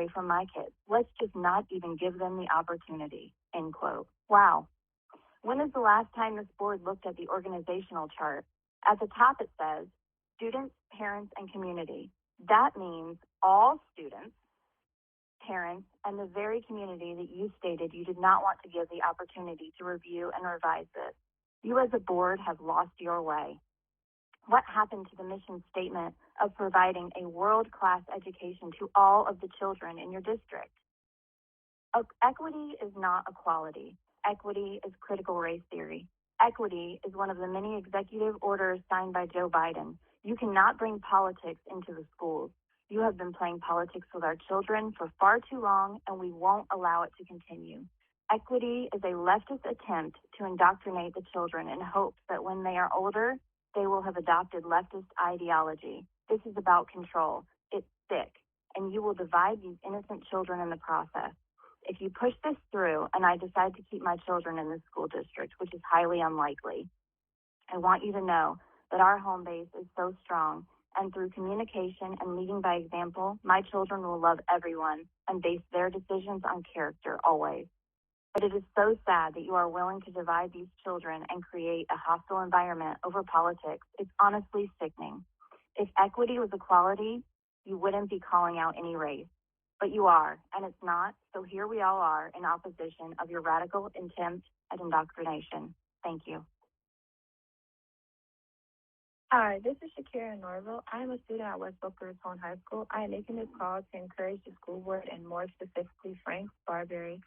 away from my kids. Let's just not even give them the opportunity, end quote. Wow. When is the last time this board looked at the organizational chart? At the top it says, students, parents, and community. That means all students, parents, and the very community that you stated you did not want to give the opportunity to review and revise this. You as a board have lost your way. What happened to the mission statement of providing a world-class education to all of the children in your district? Equity is not equality. Equity is critical race theory. Equity is one of the many executive orders signed by Joe Biden. You cannot bring politics into the schools. You have been playing politics with our children for far too long, and we won't allow it to continue. Equity is a leftist attempt to indoctrinate the children in hopes that when they are older, they will have adopted leftist ideology. This is about control. It's sick, and you will divide these innocent children in the process. If you push this through and I decide to keep my children in this school district, which is highly unlikely, I want you to know that our home base is so strong, and through communication and leading by example, my children will love everyone and base their decisions on character always. But it is so sad that you are willing to divide these children and create a hostile environment over politics. It's honestly sickening. If equity was equality, you wouldn't be calling out any race. But you are, and it's not, so here we all are in opposition of your radical attempt at indoctrination. Thank you. Hi, this is Shakira Norville. I am a student at West Boca Raton High School. I am making this call to encourage the school board, and more specifically Frank Barberry,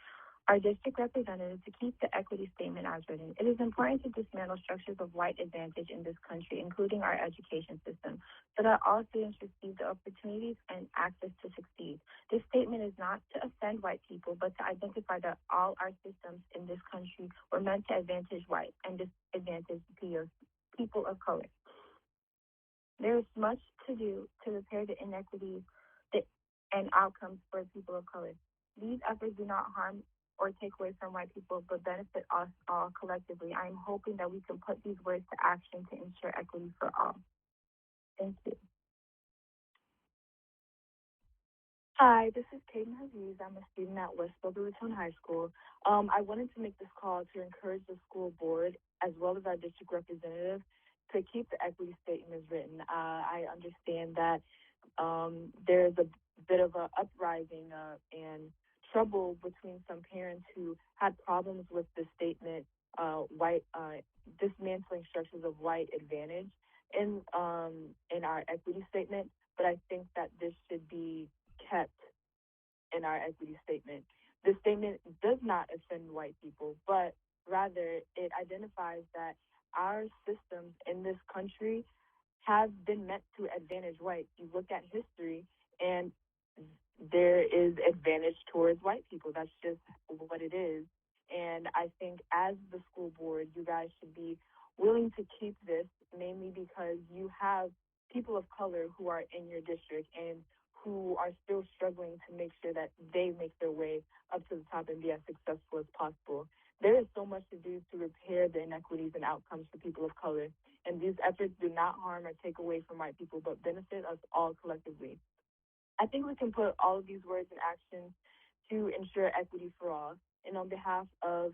our district representative, to keep the equity statement as written. It is important to dismantle structures of white advantage in this country, including our education system, so that all students receive the opportunities and access to succeed. This statement is not to offend white people, but to identify that all our systems in this country were meant to advantage white and disadvantage people of color. There is much to do to repair the inequities and outcomes for people of color. These efforts do not harm or take away from white people, but benefit us all collectively. I am hoping that we can put these words to action to ensure equity for all. Thank you. Hi, this is Kaden Haziz. I'm a student at West Boca Raton High School. I wanted to make this call to encourage the school board, as well as our district representative, to keep the equity statement as written. I understand that there's a bit of an uprising and trouble between some parents who had problems with the statement, dismantling structures of white advantage in our equity statement. But I think that this should be kept in our equity statement. This statement does not offend white people, but rather it identifies that our systems in this country have been meant to advantage whites. You look at history, and there is advantage towards white people. That's just what it is. And I think as the school board, you guys should be willing to keep this, mainly because you have people of color who are in your district and who are still struggling to make sure that they make their way up to the top and be as successful as possible. There is so much to do to repair the inequities and outcomes for people of color, and these efforts do not harm or take away from white people, but benefit us all collectively. I think we can put all of these words in action to ensure equity for all. And on behalf of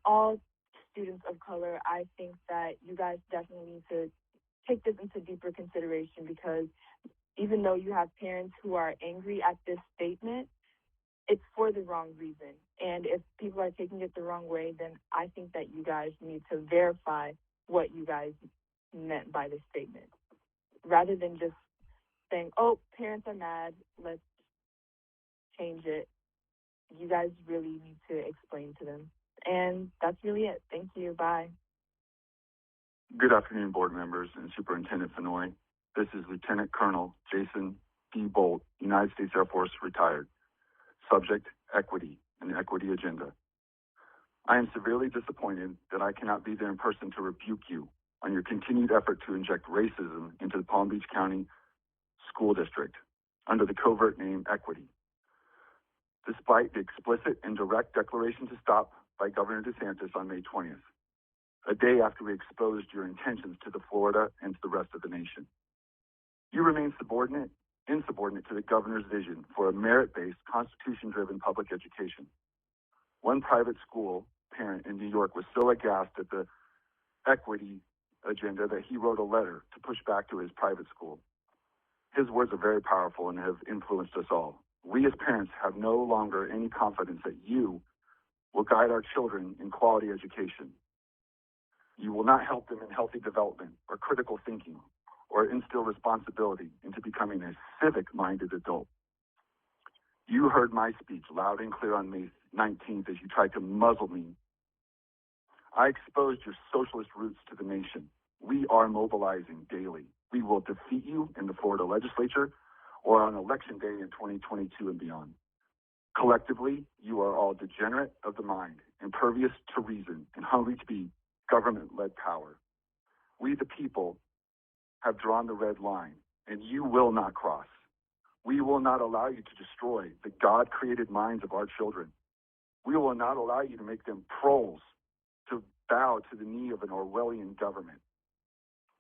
all students of color, I think that you guys definitely need to take this into deeper consideration, because even though you have parents who are angry at this statement, it's for the wrong reason. And if people are taking it the wrong way, then I think that you guys need to verify what you guys meant by this statement, rather than just saying, oh, parents are mad, let's change it. You guys really need to explain to them. And that's really it. Thank you. Bye. Good afternoon, board members and Superintendent Fenoy. This is Lieutenant Colonel Jason D. Bolt, United States Air Force, retired. Subject, equity and the equity agenda. I am severely disappointed that I cannot be there in person to rebuke you on your continued effort to inject racism into the Palm Beach County School District under the covert name equity. Despite the explicit and direct declaration to stop by Governor DeSantis on May 20th, a day after we exposed your intentions to the Florida and to the rest of the nation. You remain subordinate insubordinate to the governor's vision for a merit-based, constitution-driven public education. One private school parent in New York was so aghast at the equity agenda that he wrote a letter to push back to his private school. His words are very powerful and have influenced us all. We as parents have no longer any confidence that you will guide our children in quality education. You will not help them in healthy development or critical thinking or instill responsibility into becoming a civic-minded adult. You heard my speech loud and clear on May 19th as you tried to muzzle me. I exposed your socialist roots to the nation. We are mobilizing daily. We will defeat you in the Florida legislature or on election day in 2022 and beyond. Collectively, you are all degenerate of the mind, impervious to reason, and hungry to be government-led power. We, the people, have drawn the red line, and you will not cross. We will not allow you to destroy the God-created minds of our children. We will not allow you to make them proles, to bow to the knee of an Orwellian government.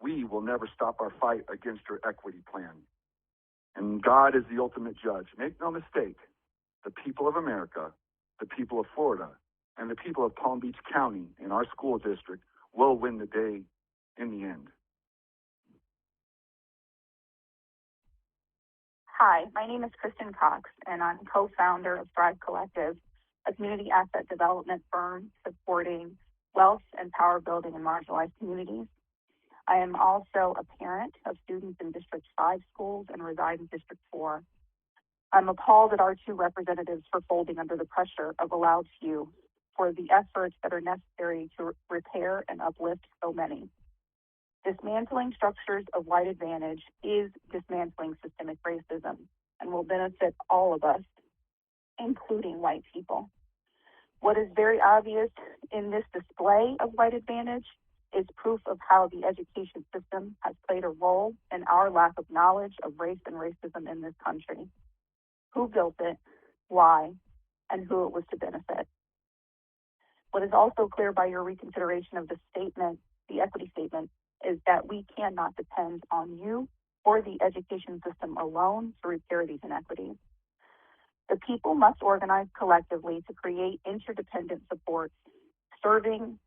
We will never stop our fight against your equity plan. And God is the ultimate judge. Make no mistake, the people of America, the people of Florida, and the people of Palm Beach County in our school district will win the day in the end. Hi, my name is Kristen Cox, and I'm co-founder of Thrive Collective, a community asset development firm supporting wealth and power building in marginalized communities. I am also a parent of students in District 5 schools and reside in District 4. I'm appalled at our two representatives for folding under the pressure of a loud few for the efforts that are necessary to repair and uplift so many. Dismantling structures of white advantage is dismantling systemic racism and will benefit all of us, including white people. What is very obvious in this display of white advantage is proof of how the education system has played a role in our lack of knowledge of race and racism in this country. Who built it, why, and who it was to benefit. What is also clear by your reconsideration of the statement, the equity statement, is that we cannot depend on you or the education system alone to repair these inequities. The people must organize collectively to create interdependent supports, severing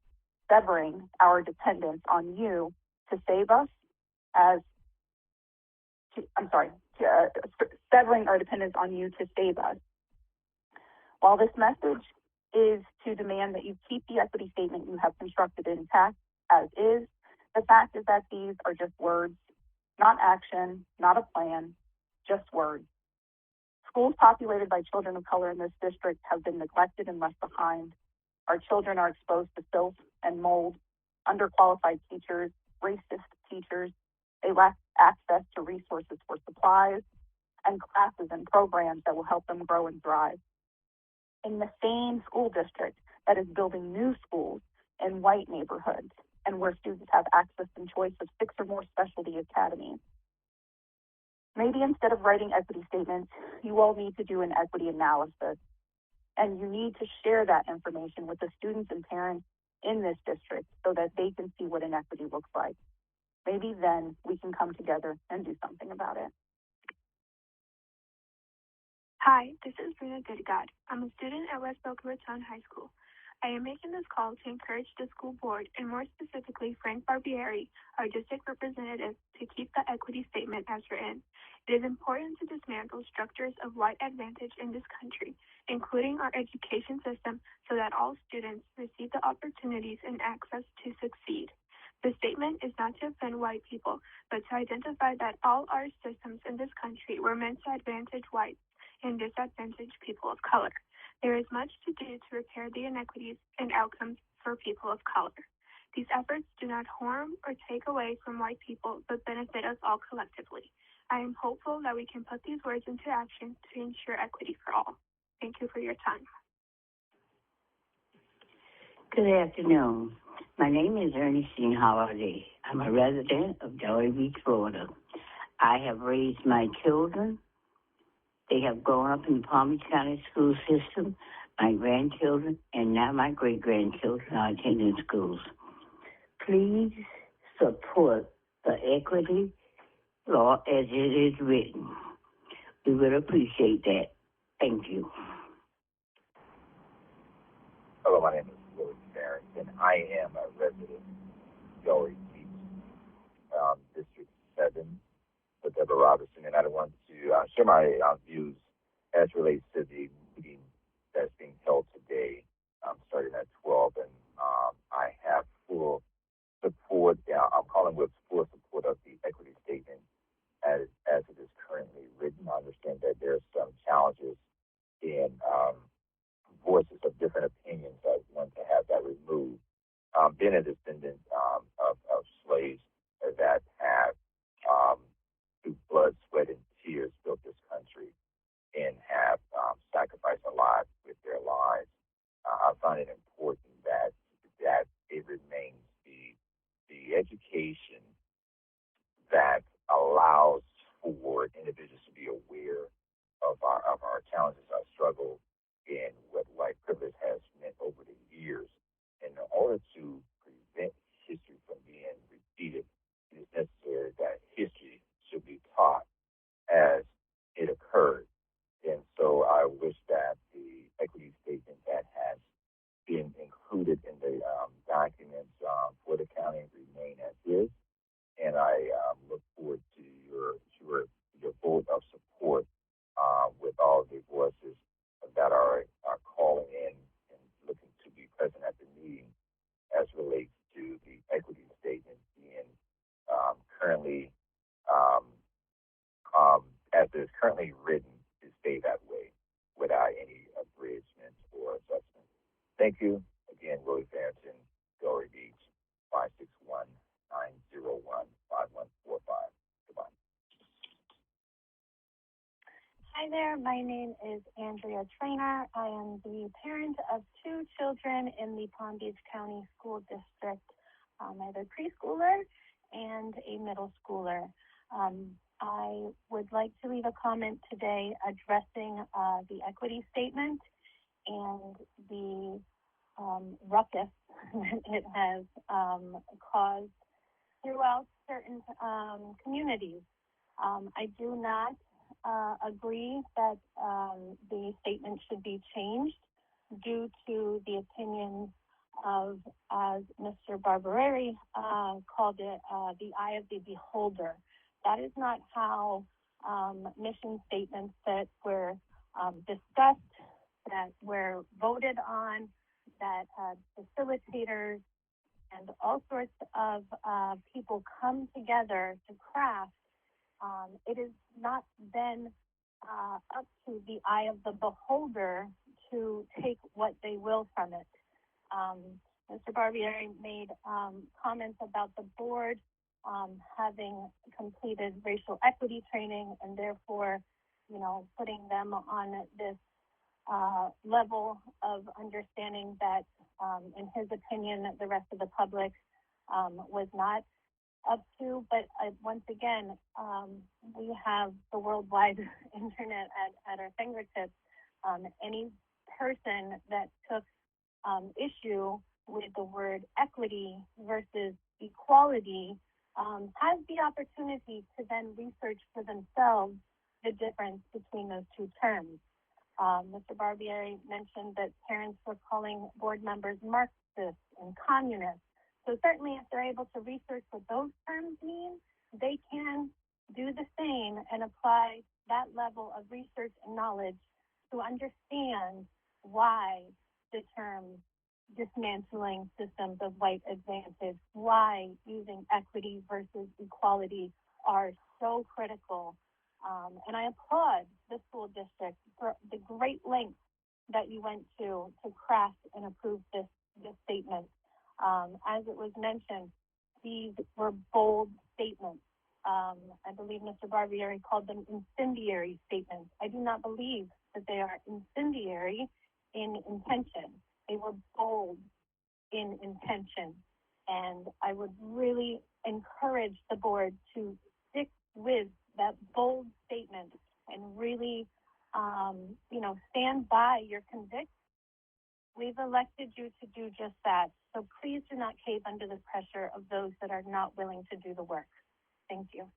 our dependence on you to save us severing our dependence on you to save us. While this message is to demand that you keep the equity statement you have constructed intact as is, the fact is that these are just words, not action, not a plan, just words. Schools populated by children of color in this district have been neglected and left behind. Our children are exposed to filth and mold, underqualified teachers, racist teachers. They lack access to resources for supplies and classes and programs that will help them grow and thrive. In the same school district that is building new schools in white neighborhoods and where students have access and choice of 6 or more specialty academies. Maybe instead of writing equity statements, you all need to do an equity analysis, and you need to share that information with the students and parents in this district so that they can see what inequity looks like. Maybe then we can come together and do something about it. Hi, this is Brina Goodgod. I'm a student at West Boca Raton High School. I am making this call to encourage the school board, and more specifically Frank Barbieri, our district representative, to keep the equity statement as written. It is important to dismantle structures of white advantage in this country, including our education system, so that all students receive the opportunities and access to succeed. The statement is not to offend white people, but to identify that all our systems in this country were meant to advantage whites and disadvantage people of color. There is much to do to repair the inequities and outcomes for people of color. These efforts do not harm or take away from white people, but benefit us all collectively. I am hopeful that we can put these words into action to ensure equity for all. Thank you for your time. Good afternoon. My name is Ernestine Holiday. I'm a resident of Delray Beach, Florida. I have raised my children. They have grown up in the Palm Beach County school system. My grandchildren and now my great-grandchildren are attending schools. Please support the equity law as it is written. We would appreciate that. Thank you. Hello, my name is Willie Barrington. I am a resident of Delray Beach, District 7, with Deborah Robertson, and I want to share my views as relates to the meeting that's being held today, starting at 12, and I have full support. I'm calling with full support of the equity statement as it is currently written. I understand that there are some challenges in voices of different opinions. I want to have that removed. Being a descendant of slaves that have, through blood, sweat, and tears, built this country and have sacrificed a lot with their lives, I find it important that it remains the education that allows for individuals to be aware of our challenges, our struggle, and what white privilege has meant over the years. And in order to prevent history from being repeated, it is necessary that history should be taught as it occurred. And so I wish that the equity statement that has been included in the documents for the county remain as is. And I look forward to your vote of support with all the voices that are calling in and looking to be present at the meeting as relates to the equity statement being currently, as it is currently written, to stay that way without any abridgments or adjustments. Thank you. Again, Willie Barrington, Delray Beach, 561-901-5145. Goodbye. Hi there, my name is Andrea Trainer. I am the parent of two children in the Palm Beach County School District. I'm either preschooler and a middle schooler. I would like to leave a comment today addressing the equity statement and the ruckus that it has caused throughout certain communities. I do not agree that the statement should be changed due to the opinions of, as Mr. Barbieri called it, the eye of the beholder. That is not how mission statements that were discussed, that were voted on, that facilitators and all sorts of people come together to craft. It is not then up to the eye of the beholder to take what they will from it. Mr. Barbieri made comments about the board having completed racial equity training and therefore, putting them on this level of understanding that, in his opinion, the rest of the public was not up to. But once again, we have the worldwide internet at our fingertips. Any person that took issue with the word equity versus equality has the opportunity to then research for themselves the difference between those two terms. Mr. Barbieri mentioned that parents were calling board members Marxists and communists. So certainly if they're able to research what those terms mean, they can do the same and apply that level of research and knowledge to understand why the terms dismantling systems of white advantage, why using equity versus equality are so critical. And I applaud the school district for the great lengths that you went to craft and approve this statement. As it was mentioned, these were bold statements. I believe Mr. Barbieri called them incendiary statements. I do not believe that they are incendiary in intention. They were bold in intention. And I would really encourage the board to stick with that bold statement and really, stand by your convictions. We've elected you to do just that. So please do not cave under the pressure of those that are not willing to do the work. Thank you.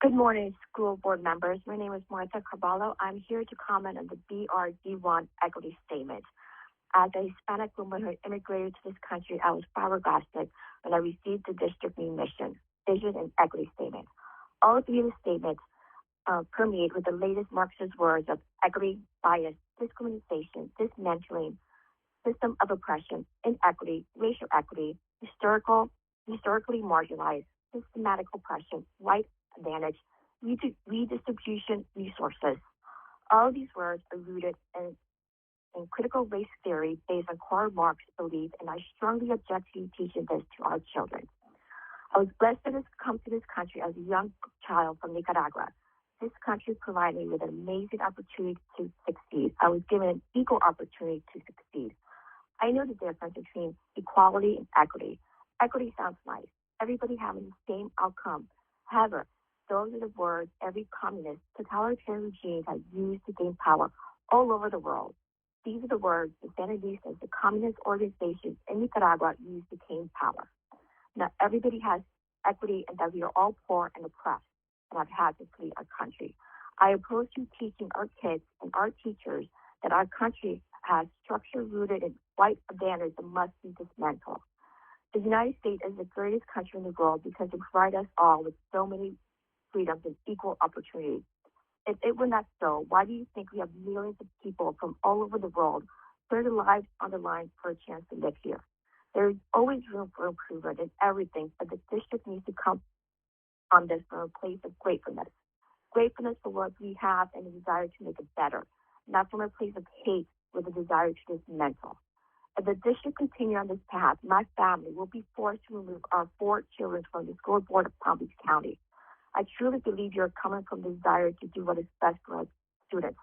Good morning, school board members. My name is Martha Carballo. I'm here to comment on the BRD1 equity statement. As a Hispanic woman who immigrated to this country, I was flabbergasted when I received the district new mission, vision, and equity statement. All three of the statements permeate with the latest Marxist words of equity, bias, discrimination, dismantling, system of oppression, inequity, racial equity, historically marginalized, systematic oppression, white advantage, redistribution, resources. All of these words are rooted in critical race theory based on Karl Marx's belief, and I strongly object to teaching this to our children. I was blessed to come to this country as a young child from Nicaragua. This country provided me with an amazing opportunity to succeed. I was given an equal opportunity to succeed. I know the difference between equality and equity. Equity sounds nice, everybody having the same outcome. However, those are the words every communist, totalitarian regime has used to gain power all over the world. These are the words the Sandinistas, the communist organizations in Nicaragua, used to gain power. Now, everybody has equity and that we are all poor and oppressed and have had to flee our country. I oppose to teaching our kids and our teachers that our country has structure rooted in white advantage that must be dismantled. The United States is the greatest country in the world because it provides us all with so many freedoms and equal opportunities. If it were not so, why do you think we have millions of people from all over the world put their lives on the line for a chance to live here? There is always room for improvement in everything, but the district needs to come on this from a place of gratefulness. Gratefulness for what we have and a desire to make it better, not from a place of hate with a desire to dismantle. If the district continues on this path, my family will be forced to remove our 4 children from the school board of Palm Beach County. I truly believe you're coming from the desire to do what is best for our students.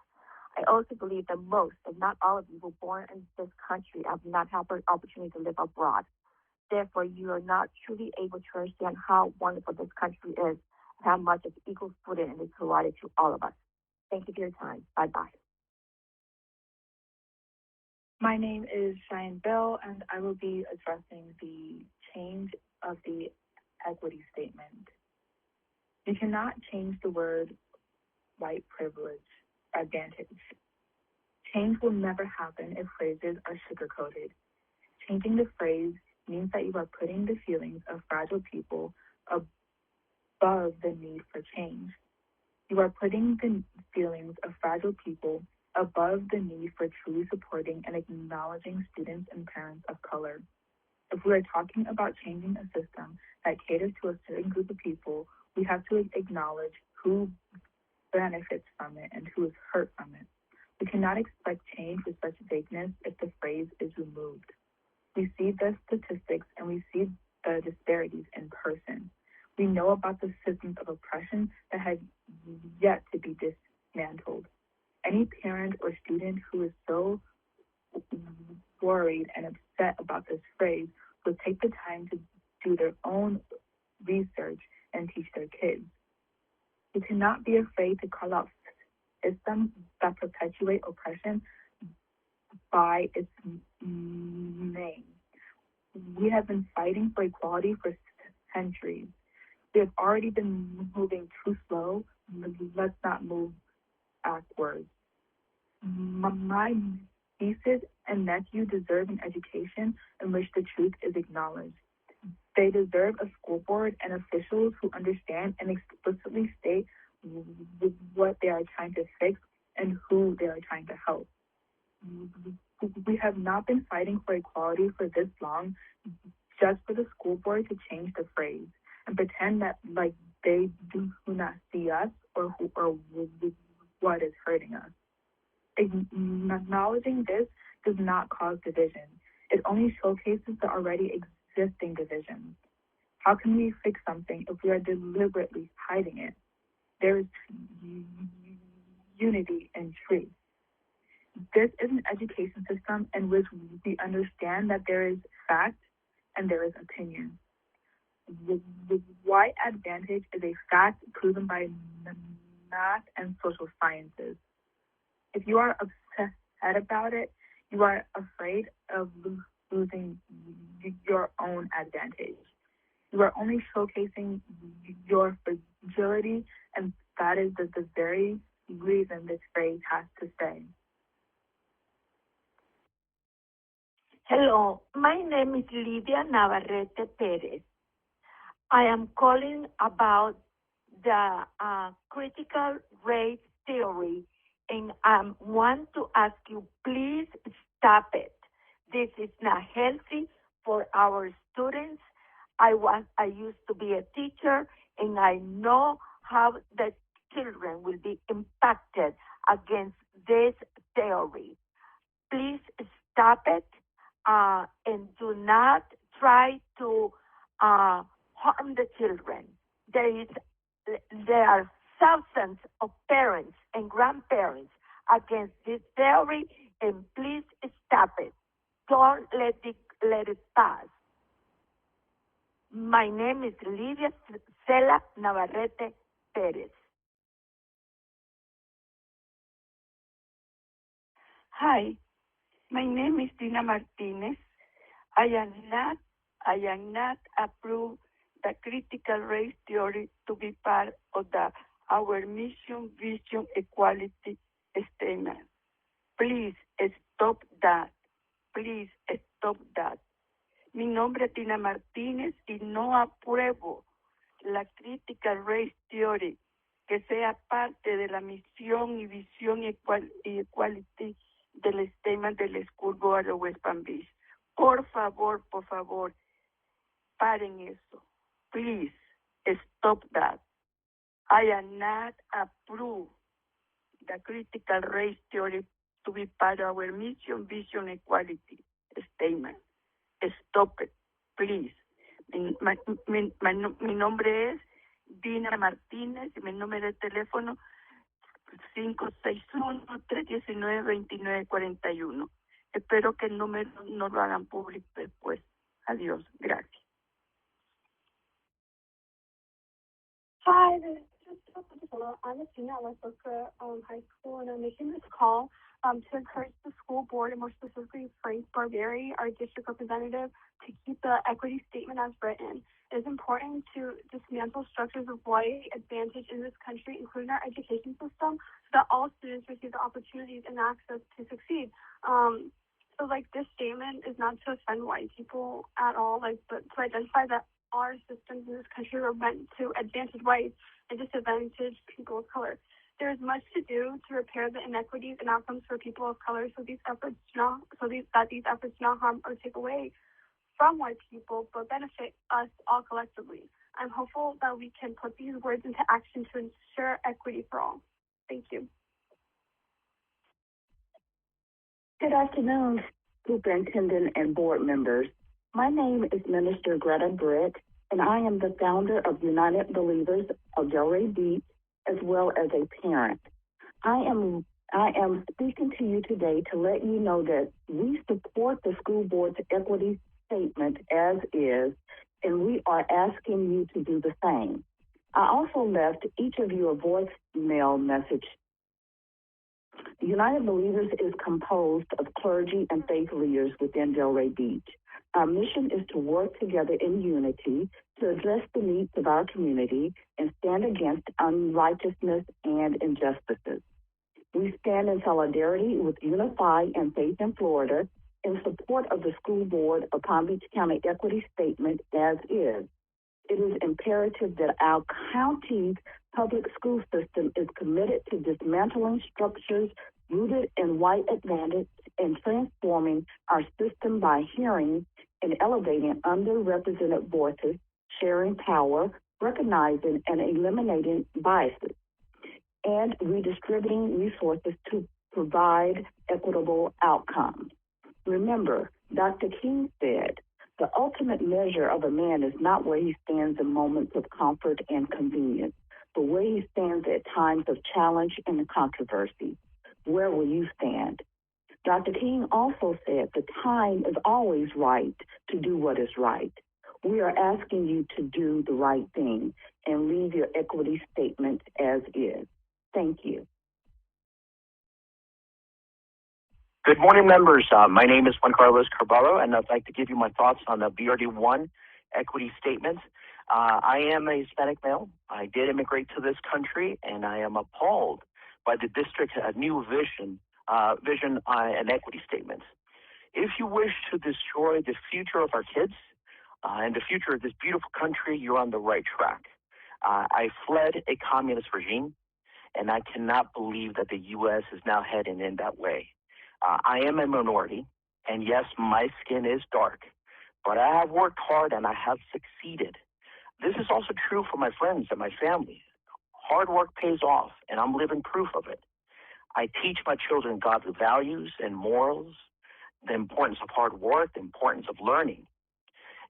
I also believe that most, if not all of you, were born in this country have not had the opportunity to live abroad. Therefore, you are not truly able to understand how wonderful this country is and how much of equal footing it is provided to all of us. Thank you for your time. Bye-bye. My name is Cheyenne Bell, and I will be addressing the change of the equity statement. You cannot change the word white privilege advantage. Change will never happen if phrases are sugar-coated. Changing the phrase means that you are putting the feelings of fragile people above the need for change. You are putting the feelings of fragile people above the need for truly supporting and acknowledging students and parents of color. If we are talking about changing a system that caters to a certain group of people, we have to acknowledge who benefits from it and who is hurt from it. We cannot expect change with such vagueness if the phrase is removed. We see the statistics and we see the disparities in person. We know about the systems of oppression that have yet to be dismantled. Any parent or student who is so worried and upset about this phrase will take the time to do their own research and teach their kids. We cannot be afraid to call out systems that perpetuate oppression by its name. We have been fighting for equality for centuries. We have already been moving too slow. Let's not move backwards. My nieces and nephew deserve an education in which the truth is acknowledged. They deserve a school board and officials who understand and explicitly state what they are trying to fix and who they are trying to help. We have not been fighting for equality for this long just for the school board to change the phrase and pretend that like they do not see us or what is hurting us. Acknowledging this does not cause division. It only showcases the already existing divisions. How can we fix something if we are deliberately hiding it? There is unity in truth. This is an education system in which we understand that there is fact and there is opinion. The white advantage is a fact proven by math and social sciences. If you are upset about it, you are afraid of losing your own advantage. You are only showcasing your agility, and that is the very reason this phrase has to stay. Hello, my name is Lidia Navarrete Perez. I am calling about the critical race theory, and I want to ask you, please stop it. This is not healthy for our students. I used to be a teacher, and I know how the children will be impacted against this theory. Please stop it, and do not try to harm the children. There are thousands of parents and grandparents against this theory, and please stop it. Don't let it pass. My name is Lidia Cela Navarrete Perez. Hi, my name is Dina Martinez. I am not approved the critical race theory to be part of our mission, vision, equality statement. Please stop that. Please stop that. Mi nombre es Dina Martínez y no apruebo la critical race theory que sea parte de la misión y visión y equality del statement del School Board of West Palm Beach. Por favor, paren eso. Please, stop that. I am not approved the critical race theory to be part of our mission, vision, equality statement. Stop it, please. Mi nombre es Dina Martínez y mi número de teléfono 561-319-2941. Espero que el número no lo hagan público después. Adiós. Gracias. Hi, this is Hello. I'm a student at West Boca High School, and I'm making this call to encourage the school board, and more specifically Frank Barberi, our district representative, to keep the equity statement as written. It is important to dismantle structures of white advantage in this country, including our education system, so that all students receive the opportunities and access to succeed. So this statement is not to offend white people at all, but to identify that our systems in this country were meant to advantage whites and disadvantage people of color. There is much to do to repair the inequities and outcomes for people of color, so these efforts do not harm or take away from white people, but benefit us all collectively. I'm hopeful that we can put these words into action to ensure equity for all. Thank you. Good afternoon, Superintendent and board members. My name is Minister Greta Britt, and I am the founder of United Believers of Delray Beach, as well as a parent. I am speaking to you today to let you know that we support the school board's equity statement as is, and we are asking you to do the same. I also left each of you a voicemail message. United Believers is composed of clergy and faith leaders within Delray Beach. Our mission is to work together in unity to address the needs of our community and stand against unrighteousness and injustices. We stand in solidarity with Unify and Faith in Florida in support of the School Board of Palm Beach County Equity Statement as is. It is imperative that our county's public school system is committed to dismantling structures rooted in white advantage and transforming our system by hearing and elevating underrepresented voices, sharing power, recognizing and eliminating biases, and redistributing resources to provide equitable outcomes. Remember, Dr. King said, the ultimate measure of a man is not where he stands in moments of comfort and convenience, but where he stands at times of challenge and controversy. Where will you stand? Dr. King also said the time is always right to do what is right. We are asking you to do the right thing and leave your equity statement as is. Thank you. Good morning, members. My name is Juan Carlos Carballo, and I'd like to give you my thoughts on the BRD1 equity statement. I am a Hispanic male. I did immigrate to this country, and I am appalled by the district's new vision and equity statements. If you wish to destroy the future of our kids and the future of this beautiful country, you're on the right track. I fled a communist regime, and I cannot believe that the U.S. is now heading in that way. I am a minority, and yes, my skin is dark, but I have worked hard and I have succeeded. This is also true for my friends and my family. Hard work pays off, and I'm living proof of it. I teach my children godly values and morals, the importance of hard work, the importance of learning.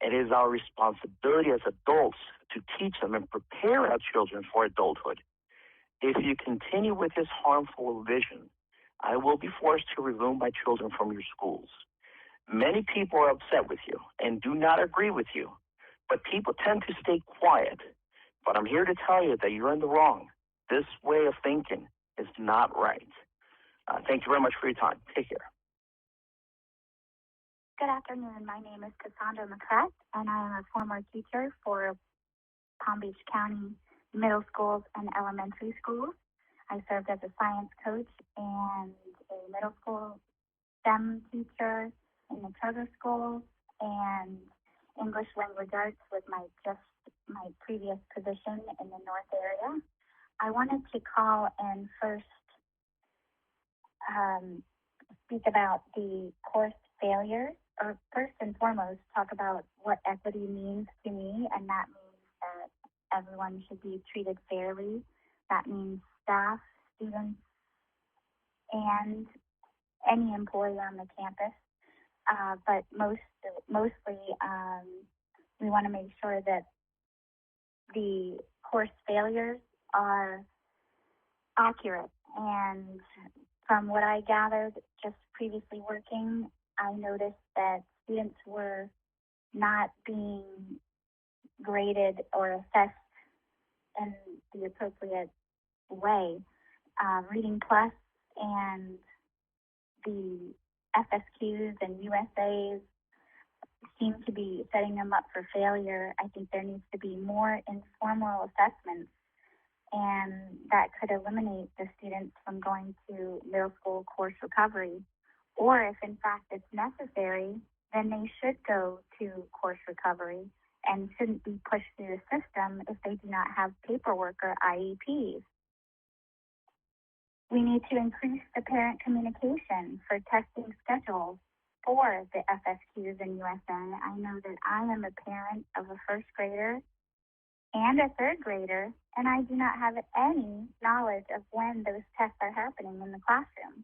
It is our responsibility as adults to teach them and prepare our children for adulthood. If you continue with this harmful vision, I will be forced to remove my children from your schools. Many people are upset with you and do not agree with you, but people tend to stay quiet. But I'm here to tell you that you're in the wrong. This way of thinking is not right. Thank you very much for your time. Take care. Good afternoon. My name is Cassandra McCrack, and I am a former teacher for Palm Beach County middle schools and elementary schools. I served as a science coach and a middle school STEM teacher in the charter schools, and English language arts was my previous position in the North area. I wanted to call and first speak about the course failures, or first and foremost talk about what equity means to me, and that means that everyone should be treated fairly. That means staff, students, and any employee on the campus. But mostly, we want to make sure that the course failures are accurate. And from what I gathered just previously working, I noticed that students were not being graded or assessed in the appropriate way. Reading Plus and the FSQs and USAs seem to be setting them up for failure. I think there needs to be more informal assessments, and that could eliminate the students from going to middle school course recovery. Or if in fact it's necessary, then they should go to course recovery and shouldn't be pushed through the system if they do not have paperwork or IEPs. We need to increase the parent communication for testing schedules for the FSQs and USA. I know that I am a parent of a first grader and a third grader, and I do not have any knowledge of when those tests are happening in the classroom.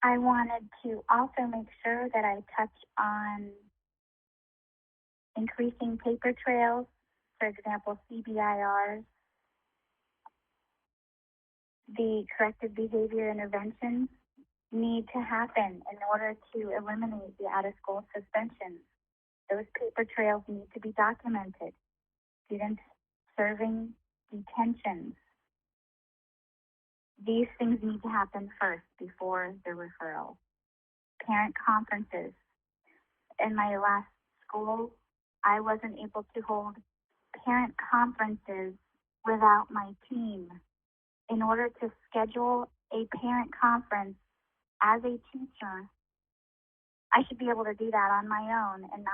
I wanted to also make sure that I touch on increasing paper trails, for example, CBIRs, the corrective behavior interventions need to happen in order to eliminate the out-of-school suspensions. Those paper trails need to be documented. Students serving detentions. These things need to happen first before the referral. Parent conferences. In my last school, I wasn't able to hold parent conferences without my team. In order to schedule a parent conference as a teacher, I should be able to do that on my own and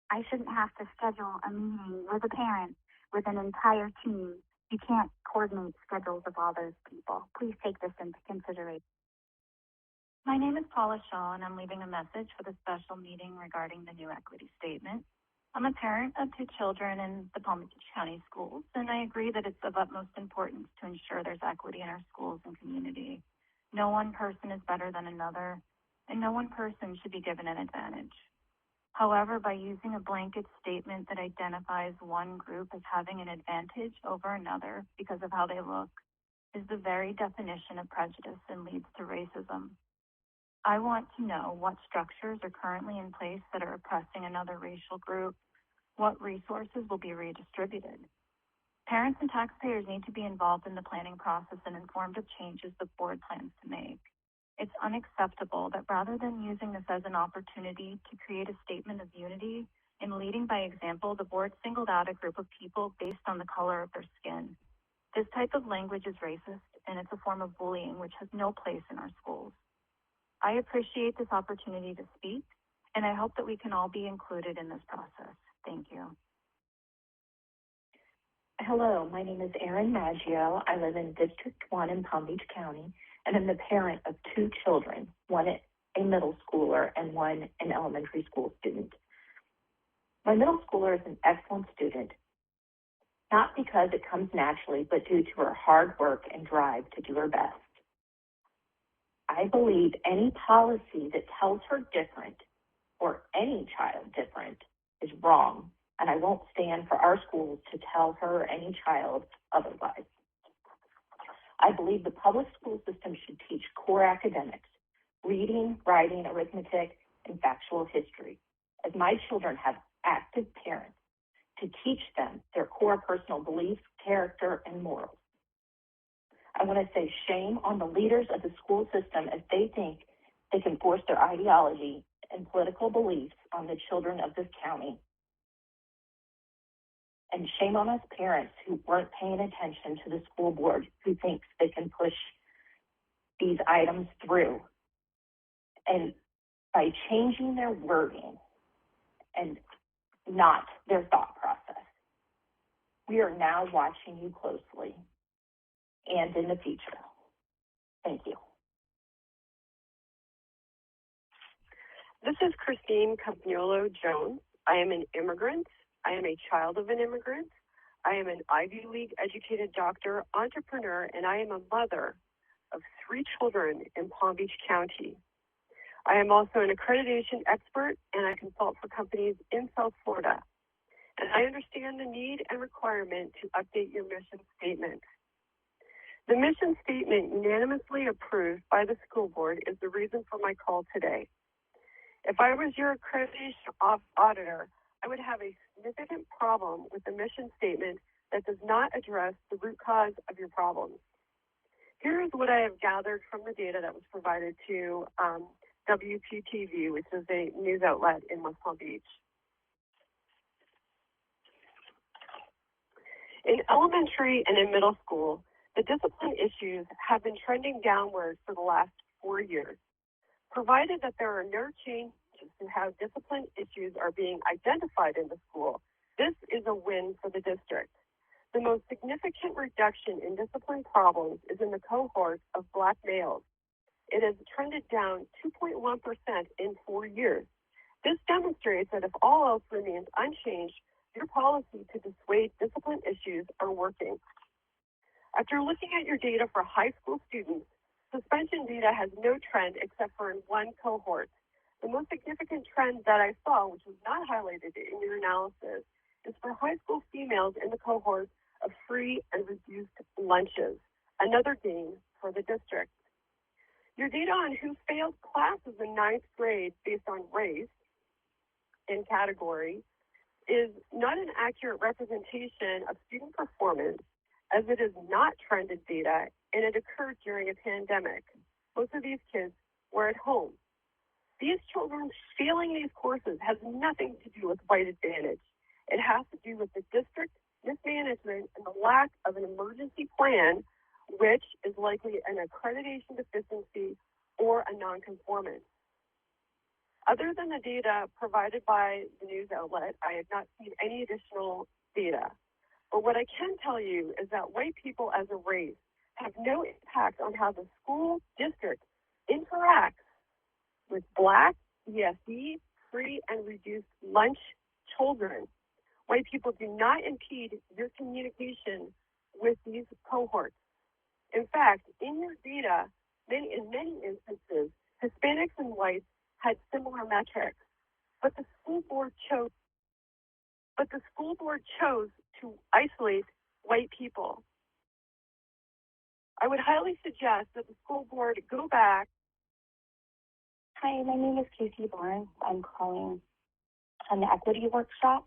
I shouldn't have to schedule a meeting with a parent with an entire team. You can't coordinate schedules of all those people. Please take this into consideration. My name is Paula Shaw, and I'm leaving a message for the special meeting regarding the new equity statement. I'm a parent of 2 children in the Palm Beach County schools, and I agree that it's of utmost importance to ensure there's equity in our schools and community. No one person is better than another, and no one person should be given an advantage. However, by using a blanket statement that identifies one group as having an advantage over another because of how they look is the very definition of prejudice and leads to racism. I want to know what structures are currently in place that are oppressing another racial group, what resources will be redistributed. Parents and taxpayers need to be involved in the planning process and informed of changes the board plans to make. It's unacceptable that rather than using this as an opportunity to create a statement of unity, In leading by example, the board singled out a group of people based on the color of their skin. This type of language is racist, and it's a form of bullying which has no place in our schools. I appreciate this opportunity to speak, and I hope that we can all be included in this process. Thank you. Hello, my name is Erin Maggio. I live in District 1 in Palm Beach County, and I'm the parent of 2 children, one a middle schooler and one an elementary school student. My middle schooler is an excellent student, not because it comes naturally, but due to her hard work and drive to do her best. I believe any policy that tells her different, or any child different, is wrong, and I won't stand for our schools to tell her or any child otherwise. I believe the public school system should teach core academics, reading, writing, arithmetic, and factual history, as my children have active parents to teach them their core personal beliefs, character, and morals. I want to say shame on the leaders of the school system as they think they can force their ideology and political beliefs on the children of this county. And shame on us parents who weren't paying attention to the school board who thinks they can push these items through. And by changing their wording and not their thought process, we are now watching you closely and in the future. Thank you. This is Christine Campagnolo Jones. I am an immigrant. I am a child of an immigrant. I am an Ivy League educated doctor, entrepreneur, and I am a mother of 3 children in Palm Beach County. I am also an accreditation expert, and I consult for companies in South Florida. And I understand the need and requirement to update your mission statement. The mission statement unanimously approved by the school board is the reason for my call today. If I was your accreditation auditor, I would have a significant problem with the mission statement that does not address the root cause of your problems. Here is what I have gathered from the data that was provided to WPTV, which is a news outlet in West Palm Beach. In elementary and in middle school, the discipline issues have been trending downward for the last 4 years. Provided that there are no changes in how discipline issues are being identified in the school, this is a win for the district. The most significant reduction in discipline problems is in the cohort of Black males. It has trended down 2.1% in 4 years. This demonstrates that if all else remains unchanged, your policy to dissuade discipline issues are working. After looking at your data for high school students, suspension data has no trend except for in one cohort. The most significant trend that I saw, which was not highlighted in your analysis, is for high school females in the cohort of free and reduced lunches, another gain for the district. Your data on who failed classes in 9th grade based on race and category is not an accurate representation of student performance, as it is not trended data and it occurred during a pandemic. Most of these kids were at home. These children failing these courses has nothing to do with white advantage. It has to do with the district mismanagement and the lack of an emergency plan, which is likely an accreditation deficiency or a nonconformance. Other than the data provided by the news outlet, I have not seen any additional data. But what I can tell you is that white people as a race have no impact on how the school district interacts with Black, ESE, free, and reduced lunch children. White people do not impede your communication with these cohorts. In fact, in your data, in many instances, Hispanics and whites had similar metrics, but the school board chose to isolate white people. I would highly suggest that the school board go back. Hi, my name is Casey Barnes. I'm calling on the equity workshop.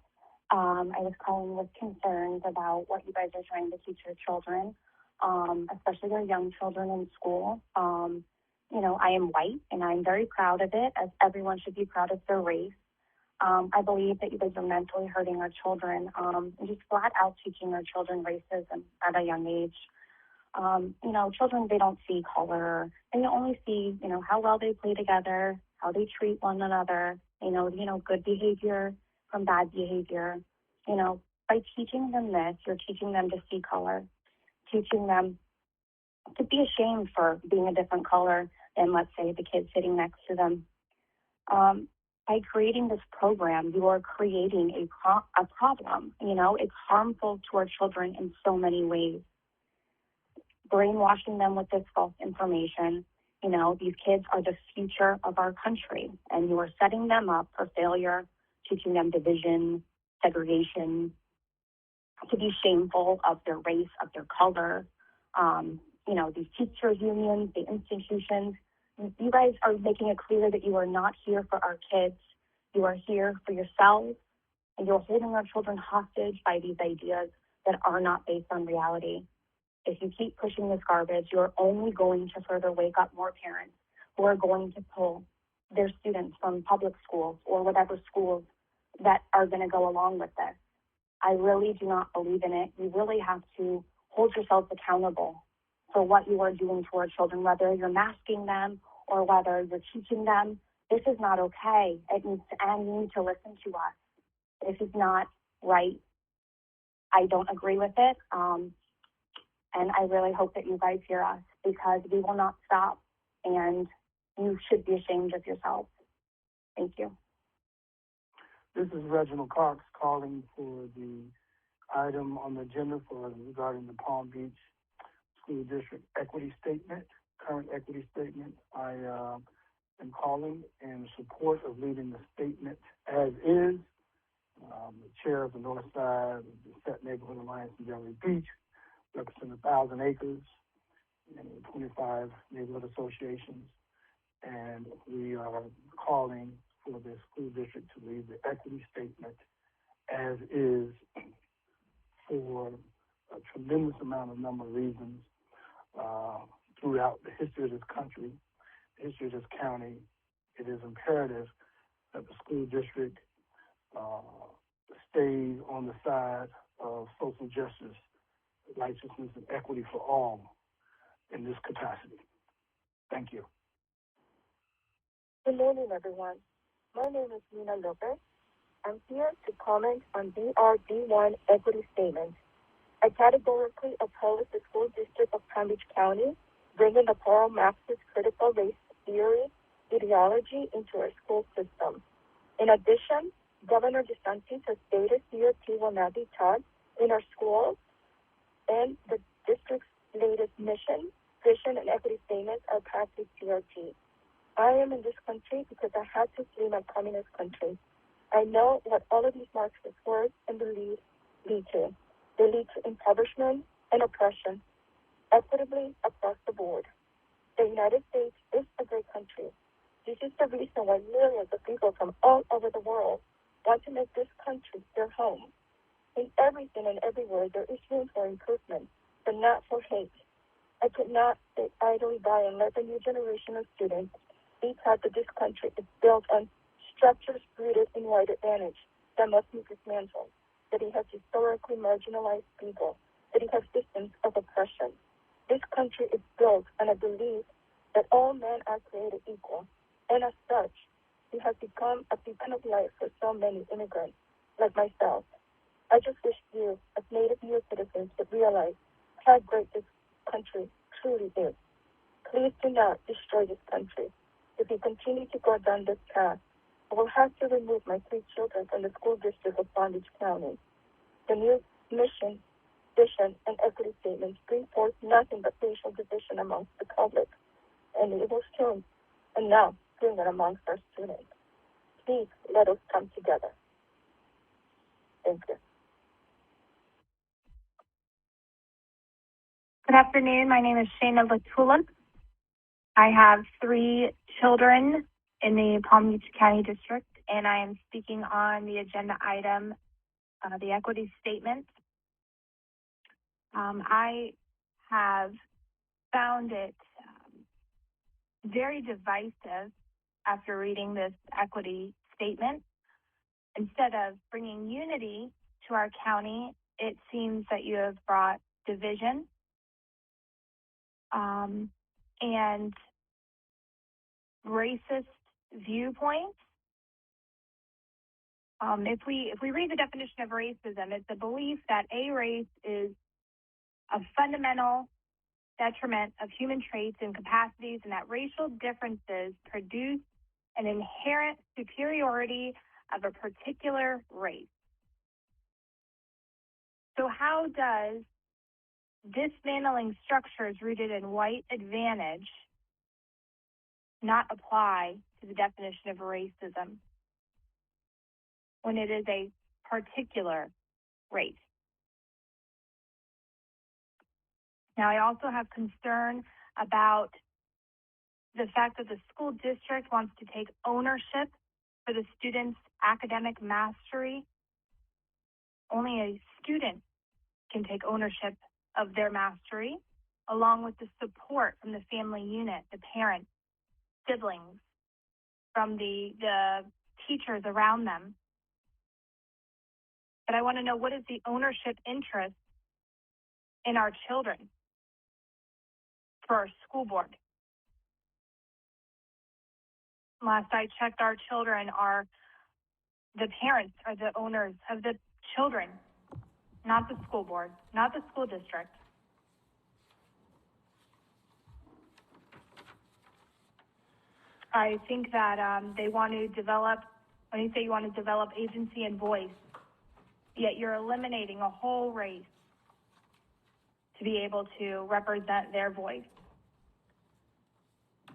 I was calling with concerns about what you guys are trying to teach your children, especially their young children in school. I am white, and I'm very proud of it, as everyone should be proud of their race. I believe that you guys are mentally hurting our children and just flat out teaching our children racism at a young age. Children, they don't see color. They only see, how well they play together, how they treat one another, good behavior from bad behavior. By teaching them this, you're teaching them to see color, teaching them to be ashamed for being a different color than, let's say, the kid sitting next to them. By creating this program, you are creating a problem. It's harmful to our children in so many ways. Brainwashing them with this false information. These kids are the future of our country, and you are setting them up for failure, teaching them division, segregation, to be shameful of their race, of their color. These teachers' unions, the institutions, you guys are making it clear that you are not here for our kids. You are here for yourselves, and you're holding our children hostage by these ideas that are not based on reality. If you keep pushing this garbage, you're only going to further wake up more parents who are going to pull their students from public schools or whatever schools that are going to go along with this. I really do not believe in it. You really have to hold yourselves accountable for what you are doing to our children, whether you're masking them or whether you're teaching them. This is not okay. It needs to end. You need to listen to us. This is not right. I don't agree with it. And I really hope that you guys hear us, because we will not stop, and you should be ashamed of yourselves. Thank you. This is Reginald Cox calling for the item on the agenda regarding the Palm Beach School District Equity Statement, current equity statement. I am calling in support of leaving the statement as is. The chair of the North Side of the Set Neighborhood Alliance in Delray Beach, represent 1,000 acres and 25 neighborhood associations, and we are calling for the school district to leave the equity statement as is for a tremendous number of reasons throughout the history of this country, the history of this county. It is imperative that the school district stays on the side of social justice, righteousness, and equity for all in this capacity. Thank you. Good morning, everyone. My name is Nina Lopez. I'm here to comment on BRD1 equity statement. I categorically oppose the school district of Palm Beach County bringing the Karl Marxist critical race theory ideology into our school system. In addition, Governor DeSantis has stated CRT will not be taught in our schools, and the district's latest mission, vision, and equity statements are practice CRT. I am in this country because I had to flee my communist country. I know what all of these Marxist words and beliefs lead to. They lead to impoverishment and oppression, equitably across the board. The United States is a great country. This is the reason why millions of people from all over the world want to make this country their home. In everything and everywhere, there is room for improvement, but not for hate. I could not sit idly by and let the new generation of students be taught that this country is built on structures rooted in white advantage that must be dismantled, that it has historically marginalized people, that it has systems of oppression. This country is built on a belief that all men are created equal, and as such, it has become a beacon of light for so many immigrants like myself. I just wish you, as native U.S. citizens, would realize how great this country truly is. Please do not destroy this country. If you continue to go down this path, I will have to remove my 3 children from the school district of Palm Beach County. The new mission, vision, and equity statements bring forth nothing but racial division amongst the public, and it will soon and now bring it amongst our students. Please let us come together. Thank you. Good afternoon. My name is Shayna Latulip. I have 3 children in the Palm Beach County District, and I am speaking on the agenda item, the equity statement. I have found it very divisive after reading this equity statement. Instead of bringing unity to our county, it seems that you have brought division and racist viewpoints. If we read the definition of racism, it's a belief that a race is a fundamental detriment of human traits and capacities, and that racial differences produce an inherent superiority of a particular race. So how does dismantling structures rooted in white advantage not apply to the definition of racism when it is a particular race? Now, I also have concern about the fact that the school district wants to take ownership for the students' academic mastery. Only a student can take ownership of their mastery, along with the support from the family unit, the parents, siblings, from the teachers around them. But I want to know, what is the ownership interest in our children for our school board? Last I checked, our children are, the parents are the owners of the children, not the school board, not the school district. I think that they want to develop, when you say you want to develop agency and voice, yet you're eliminating a whole race to be able to represent their voice.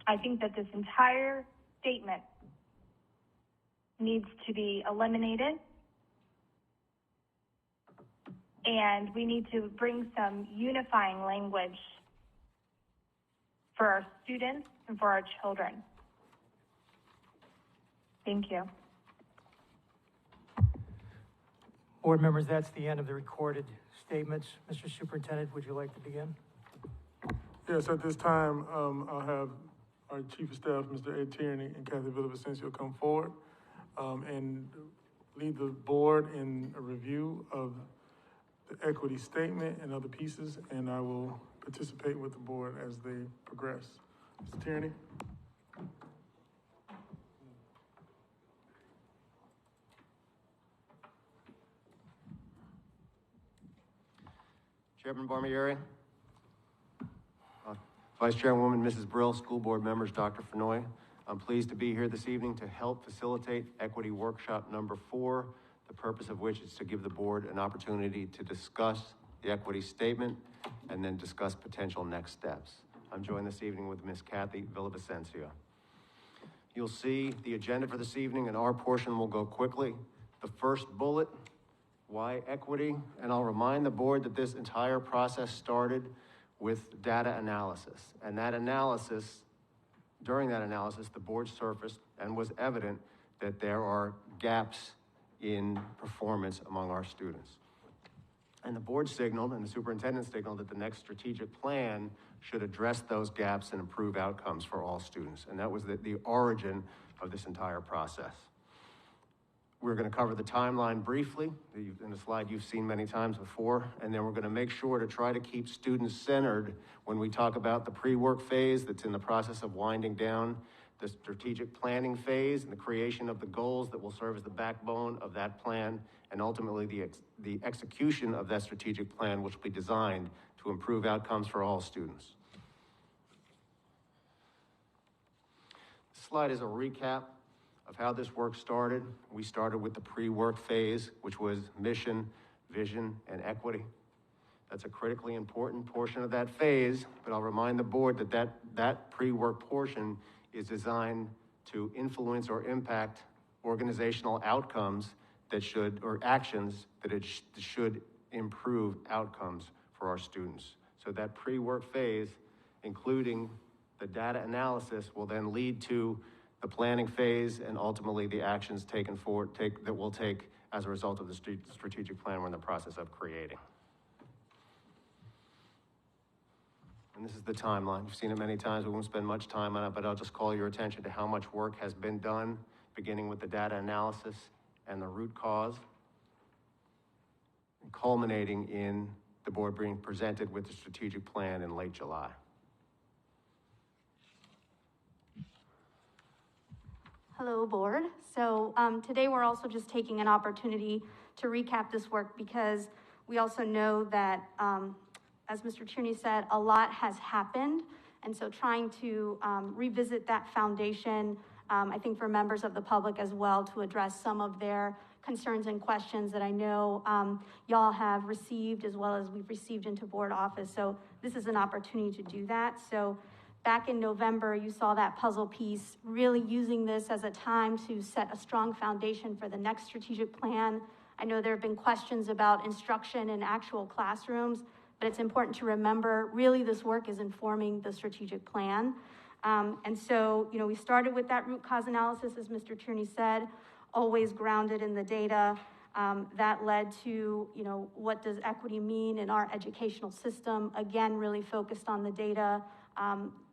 I think that this entire statement needs to be eliminated, and we need to bring some unifying language for our students and for our children. Thank you. Board members, that's the end of the recorded statements. Mr. Superintendent, would you like to begin? Yes, at this time, I'll have our Chief of Staff, Mr. Ed Tierney, and Kathy Villavicencio come forward and lead the board in a review of the equity statement and other pieces, and I will participate with the board as they progress. Mr. Tierney? Chairman Barmieri, Vice Chairwoman Mrs. Brill, school board members, Dr. Fenoy. I'm pleased to be here this evening to help facilitate Equity Workshop number 4, the purpose of which is to give the board an opportunity to discuss the equity statement and then discuss potential next steps. I'm joined this evening with Ms. Kathy Villavicencio. You'll see the agenda for this evening, and our portion will go quickly. The first bullet, why equity? And I'll remind the board that this entire process started with data analysis. And that analysis, during that analysis, the board surfaced and was evident that there are gaps in performance among our students. And the board signaled, and the superintendent signaled, that the next strategic plan should address those gaps and improve outcomes for all students. And that was the origin of this entire process. We're going to cover the timeline briefly, in the slide you've seen many times before, and then we're going to make sure to try to keep students centered when we talk about the pre-work phase that's in the process of winding down, the strategic planning phase and the creation of the goals that will serve as the backbone of that plan, and ultimately the execution of that strategic plan, which will be designed to improve outcomes for all students. This slide is a recap of how this work started. We started with the pre-work phase, which was mission, vision, and equity. That's a critically important portion of that phase, but I'll remind the board that that pre-work portion is designed to influence or impact organizational outcomes that should, or actions that should improve outcomes for our students. So that pre-work phase, including the data analysis, will then lead to the planning phase and ultimately the actions taken forward that we'll take as a result of the strategic plan we're in the process of creating. And this is the timeline. You've seen it many times. We won't spend much time on it, but I'll just call your attention to how much work has been done, beginning with the data analysis and the root cause, culminating in the board being presented with the strategic plan in late July. Hello, board. So today we're also just taking an opportunity to recap this work because we also know that, as Mr. Tierney said, a lot has happened. And so trying to revisit that foundation, I think for members of the public as well, to address some of their concerns and questions that I know y'all have received, as well as we've received into board office. So this is an opportunity to do that. So back in November, you saw that puzzle piece, really using this as a time to set a strong foundation for the next strategic plan. I know there have been questions about instruction in actual classrooms, but it's important to remember, really this work is informing the strategic plan. And so, we started with that root cause analysis, as Mr. Tierney said, always grounded in the data. That led to, what does equity mean in our educational system? Again, really focused on the data,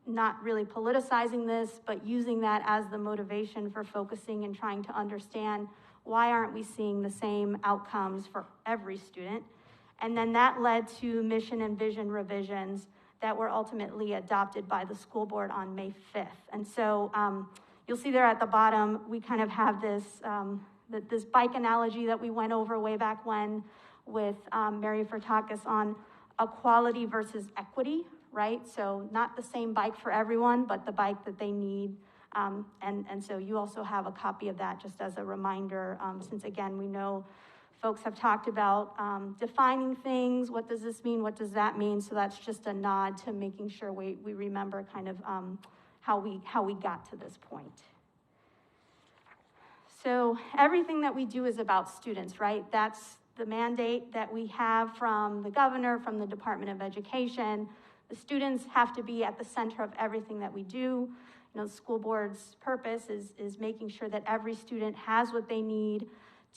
not really politicizing this, but using that as the motivation for focusing and trying to understand why aren't we seeing the same outcomes for every student? And then that led to mission and vision revisions that were ultimately adopted by the school board on May 5th. And so you'll see there at the bottom, we kind of have this, this bike analogy that we went over way back when with Mary Furtakis on equality versus equity, right? So not the same bike for everyone, but the bike that they need. And so you also have a copy of that just as a reminder, since again, we know folks have talked about defining things. What does this mean? What does that mean? So that's just a nod to making sure we remember kind of how we got to this point. So everything that we do is about students, right? That's the mandate that we have from the governor, from the Department of Education. The students have to be at the center of everything that we do. The school board's purpose is making sure that every student has what they need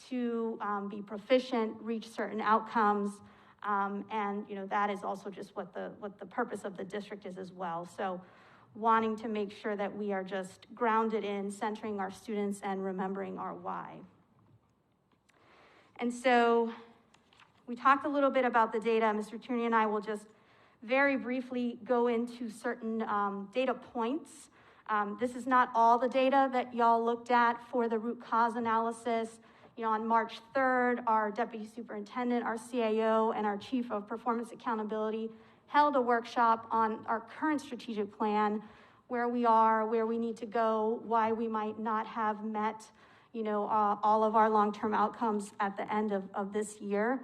to be proficient, reach certain outcomes, and that is also just what the purpose of the district is as well. So wanting to make sure that we are just grounded in centering our students and remembering our why. And so we talked a little bit about the data. Mr. Tierney and I will just very briefly go into certain data points. This is not all the data that y'all looked at for the root cause analysis. On March 3rd, our deputy superintendent, our CAO, and our chief of performance accountability held a workshop on our current strategic plan, where we are, where we need to go, why we might not have met, all of our long-term outcomes at the end of this year.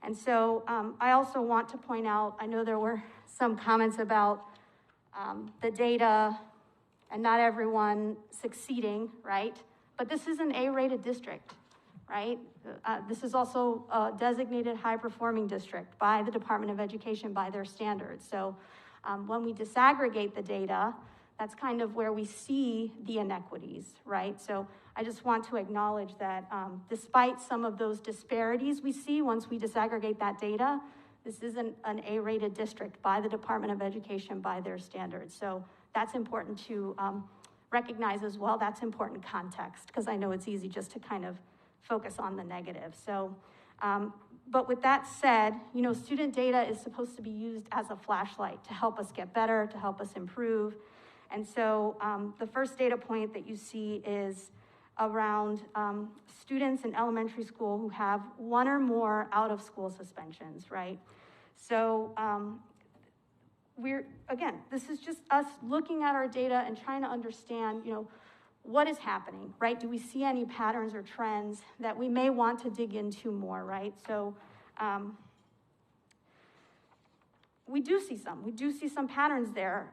And so I also want to point out, I know there were some comments about the data and not everyone succeeding, right? But this is an A-rated district, right? This is also a designated high-performing district by the Department of Education, by their standards. So when we disaggregate the data, that's kind of where we see the inequities, right? So I just want to acknowledge that despite some of those disparities we see once we disaggregate that data, this isn't an A-rated district by the Department of Education, by their standards. So that's important to recognize as well. That's important context, because I know it's easy just to kind of focus on the negative. So, but with that said, student data is supposed to be used as a flashlight to help us get better, to help us improve. And so the first data point that you see is around students in elementary school who have one or more out-of-school suspensions, right? So again, this is just us looking at our data and trying to understand, what is happening, right? Do we see any patterns or trends that we may want to dig into more, right? So we do see some patterns there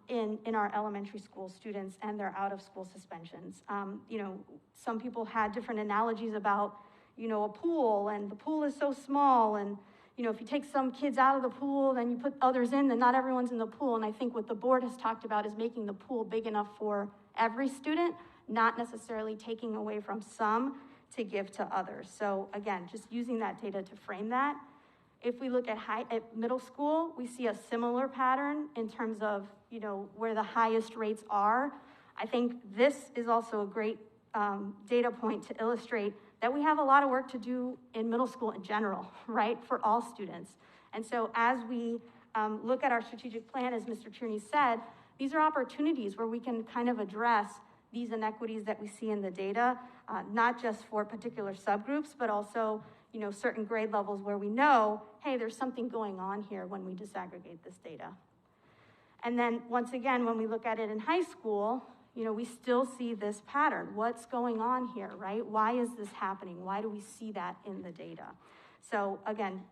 in our elementary school students and their out-of-school suspensions. Some people had different analogies about, a pool, and the pool is so small, and if you take some kids out of the pool, then you put others in, then not everyone's in the pool. And I think what the board has talked about is making the pool big enough for every student, not necessarily taking away from some to give to others. So again, just using that data to frame that. If we look at middle school, we see a similar pattern in terms of, where the highest rates are. I think this is also a great data point to illustrate that we have a lot of work to do in middle school in general, right, for all students. And so as we look at our strategic plan, as Mr. Tierney said, these are opportunities where we can kind of address these inequities that we see in the data, not just for particular subgroups, but also, you know, certain grade levels where we know, hey, there's something going on here when we disaggregate this data. And then once again, when we look at it in high school, you know, we still see this pattern. What's going on here, right? Why is this happening? Why do we see that in the data? So again,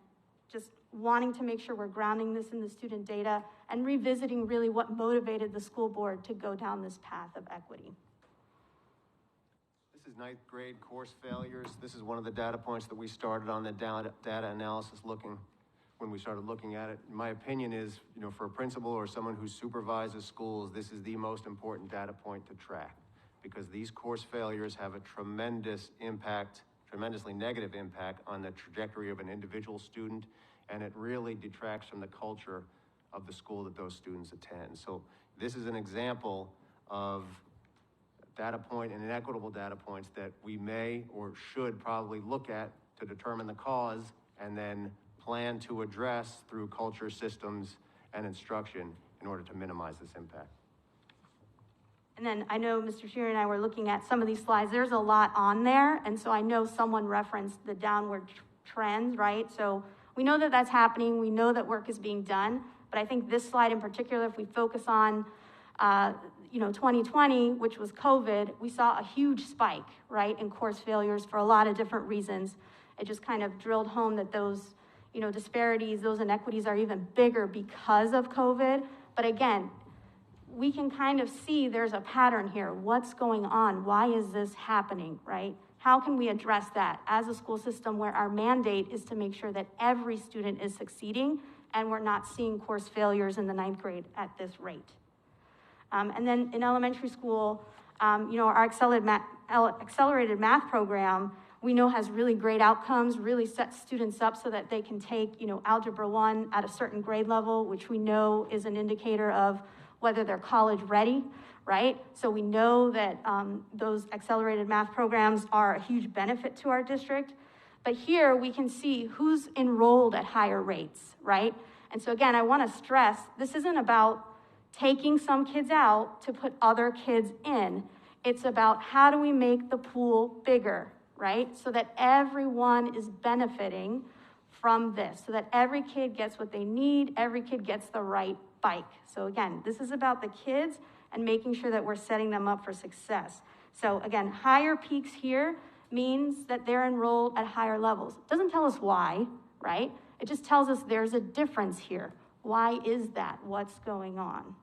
just wanting to make sure we're grounding this in the student data and revisiting really what motivated the school board to go down this path of equity. This is ninth grade course failures. This is one of the data points that we started on the data analysis when we started looking at it. My opinion is, you know, for a principal or someone who supervises schools, this is the most important data point to track, because these course failures have a tremendous impact, tremendously negative impact on the trajectory of an individual student, and it really detracts from the culture of the school that those students attend. So this is an example of data point and inequitable data points that we may or should probably look at to determine the cause and then plan to address through culture, systems, and instruction in order to minimize this impact. And then I know Mr. Shearer and I were looking at some of these slides. There's a lot on there, and so I know someone referenced the downward trends, right? So we know that that's happening. We know that work is being done, but I think this slide in particular, if we focus on, 2020, which was COVID, we saw a huge spike, right, in course failures for a lot of different reasons. It just kind of drilled home that those, disparities, those inequities are even bigger because of COVID. But again, we can kind of see there's a pattern here. What's going on? Why is this happening, right? How can we address that as a school system where our mandate is to make sure that every student is succeeding and we're not seeing course failures in the ninth grade at this rate? And then in elementary school, our accelerated math program, we know has really great outcomes, really sets students up so that they can take, Algebra 1 at a certain grade level, which we know is an indicator of whether they're college ready, right? So we know that those accelerated math programs are a huge benefit to our district. But here we can see who's enrolled at higher rates, right? And so again, I want to stress, this isn't about taking some kids out to put other kids in. It's about how do we make the pool bigger, right? So that everyone is benefiting from this, so that every kid gets what they need, every kid gets the right bike. So again, this is about the kids and making sure that we're setting them up for success. So again, higher peaks here means that they're enrolled at higher levels. It doesn't tell us why, right? It just tells us there's a difference here. Why is that? What's going on?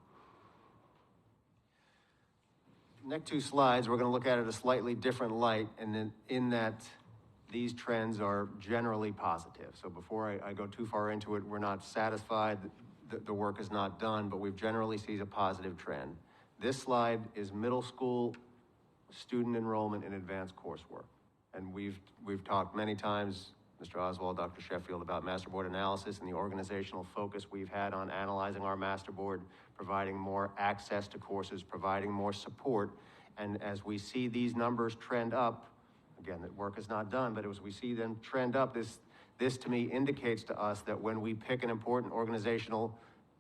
Next two slides, we're going to look at it a slightly different light, and then in that these trends are generally positive. So before I go too far into it, we're not satisfied that the work is not done, but we've generally seen a positive trend. This slide is middle school student enrollment in advanced coursework. And we've talked many times, Mr. Oswald, Dr. Sheffield, about master board analysis and the organizational focus we've had on analyzing our master board, providing more access to courses, providing more support. And as we see these numbers trend up, again, that work is not done, but as we see them trend up, this to me indicates to us that when we pick an important organizational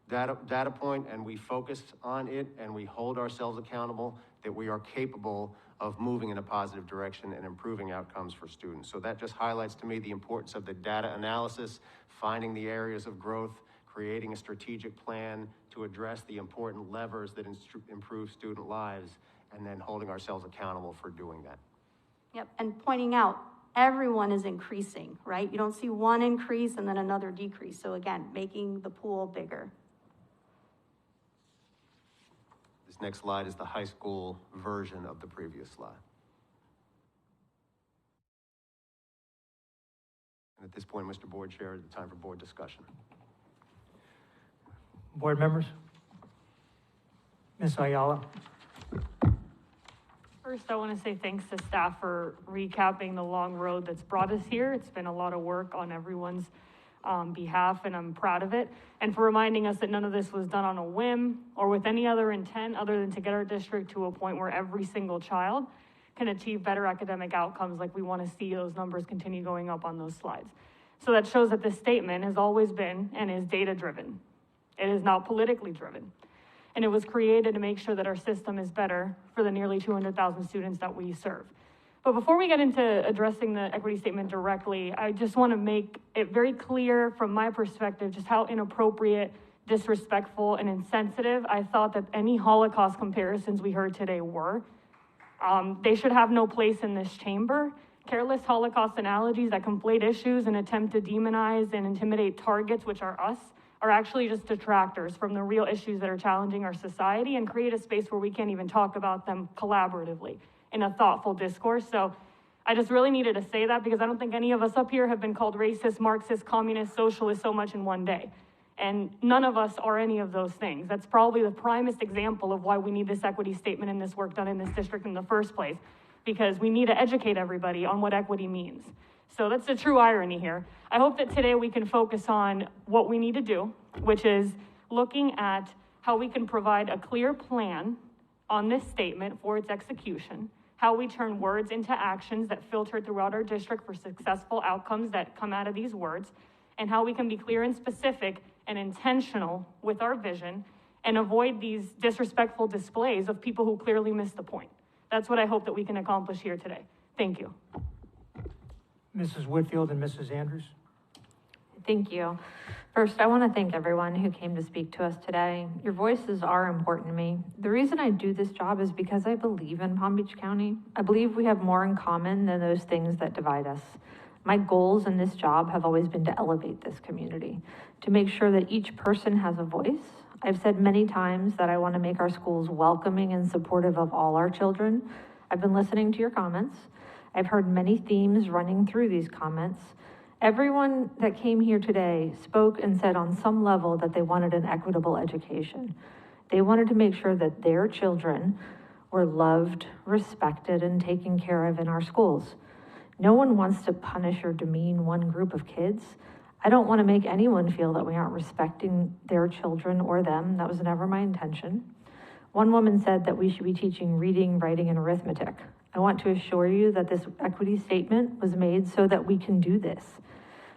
data point and we focus on it and we hold ourselves accountable, that we are capable of moving in a positive direction and improving outcomes for students. So that just highlights to me the importance of the data analysis, finding the areas of growth, creating a strategic plan to address the important levers that improve student lives, and then holding ourselves accountable for doing that. Yep, and pointing out everyone is increasing, right? You don't see one increase and then another decrease. So again, making the pool bigger. This next slide is the high school version of the previous slide. And at this point, Mr. Board Chair, it's time for board discussion. Board members? Ms. Ayala? First, I want to say thanks to staff for recapping the long road that's brought us here. It's been a lot of work on everyone's behalf, and I'm proud of it. And for reminding us that none of this was done on a whim or with any other intent other than to get our district to a point where every single child can achieve better academic outcomes like we want to see those numbers continue going up on those slides. So that shows that this statement has always been and is data-driven. It is not politically driven. And it was created to make sure that our system is better for the nearly 200,000 students that we serve. But before we get into addressing the equity statement directly, I just want to make it very clear from my perspective just how inappropriate, disrespectful, and insensitive I thought that any Holocaust comparisons we heard today were. They should have no place in this chamber. Careless Holocaust analogies that conflate issues and attempt to demonize and intimidate targets, which are us, are actually just detractors from the real issues that are challenging our society and create a space where we can't even talk about them collaboratively in a thoughtful discourse. So I just really needed to say that because I don't think any of us up here have been called racist, Marxist, communist, socialist so much in one day. And none of us are any of those things. That's probably the primest example of why we need this equity statement and this work done in this district in the first place, because we need to educate everybody on what equity means. So that's the true irony here. I hope that today we can focus on what we need to do, which is looking at how we can provide a clear plan on this statement for its execution, how we turn words into actions that filter throughout our district for successful outcomes that come out of these words, and how we can be clear and specific and intentional with our vision and avoid these disrespectful displays of people who clearly miss the point. That's what I hope that we can accomplish here today. Thank you. Mrs. Whitfield and Mrs. Andrews. Thank you. First, I want to thank everyone who came to speak to us today. Your voices are important to me. The reason I do this job is because I believe in Palm Beach County. I believe we have more in common than those things that divide us. My goals in this job have always been to elevate this community, to make sure that each person has a voice. I've said many times that I want to make our schools welcoming and supportive of all our children. I've been listening to your comments. I've heard many themes running through these comments. Everyone that came here today spoke and said on some level that they wanted an equitable education. They wanted to make sure that their children were loved, respected, and taken care of in our schools. No one wants to punish or demean one group of kids. I don't want to make anyone feel that we aren't respecting their children or them. That was never my intention. One woman said that we should be teaching reading, writing, and arithmetic. I want to assure you that this equity statement was made so that we can do this.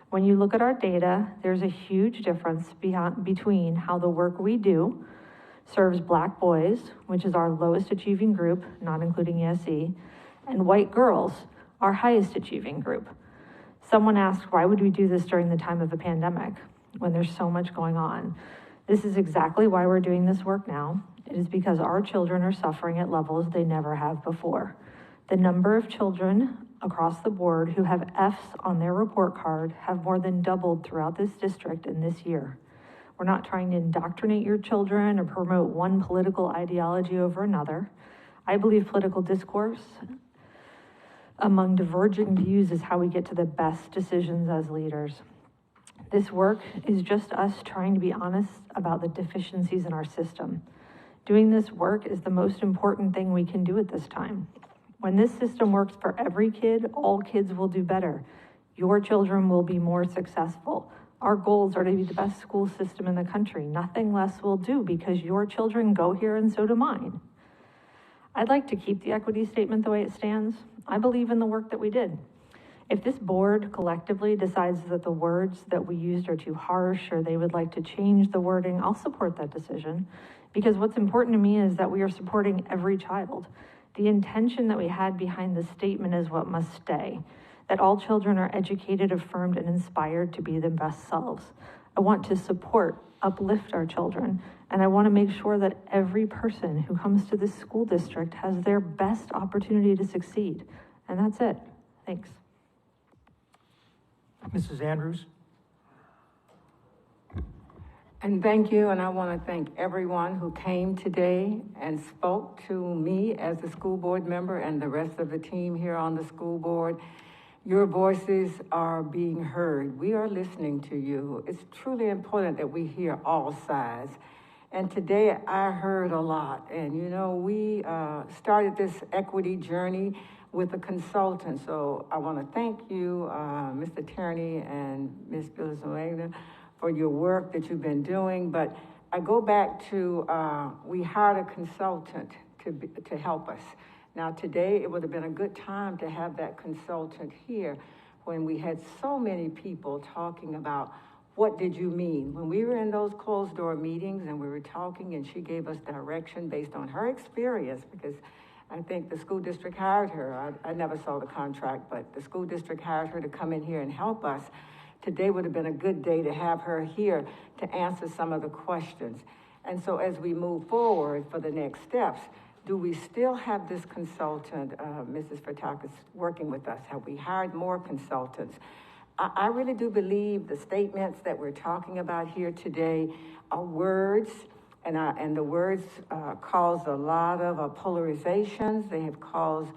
When you look at our data, there's a huge difference between how the work we do serves Black boys, which is our lowest achieving group, not including ESE, and white girls, our highest achieving group. Someone asked, why would we do this during the time of a pandemic when there's so much going on? This is exactly why we're doing this work now. It is because our children are suffering at levels they never have before. The number of children across the board who have Fs on their report card have more than doubled throughout this district in this year. We're not trying to indoctrinate your children or promote one political ideology over another. I believe political discourse among diverging views is how we get to the best decisions as leaders. This work is just us trying to be honest about the deficiencies in our system. Doing this work is the most important thing we can do at this time. When this system works for every kid, all kids will do better. Your children will be more successful. Our goals are to be the best school system in the country. Nothing less will do because your children go here and so do mine. I'd like to keep the equity statement the way it stands. I believe in the work that we did. If this board collectively decides that the words that we used are too harsh or they would like to change the wording, I'll support that decision because what's important to me is that we are supporting every child. The intention that we had behind the statement is what must stay, that all children are educated, affirmed, and inspired to be their best selves. I want to support, uplift our children, and I want to make sure that every person who comes to this school district has their best opportunity to succeed. And that's it. Thanks. Mrs. Andrews. And thank you, and I want to thank everyone who came today and spoke to me as a school board member and the rest of the team here on the school board. Your voices are being heard. We are listening to you. It's truly important that we hear all sides. And today I heard a lot. And you know, we started this equity journey with a consultant. So I want to thank you, Mr. Tierney and Ms. Villanueva, for your work that you've been doing, but I go back to, we hired a consultant to help us. Now, today, it would have been a good time to have that consultant here when we had so many people talking about what did you mean? When we were in those closed door meetings and we were talking and she gave us direction based on her experience, because I think the school district hired her. I never saw the contract, but the school district hired her to come in here and help us. Today would have been a good day to have her here to answer some of the questions. And so as we move forward for the next steps, do we still have this consultant, Mrs. Fertakis, working with us? Have we hired more consultants? I really do believe the statements that we're talking about here today are words, and the words cause a lot of polarizations. They have caused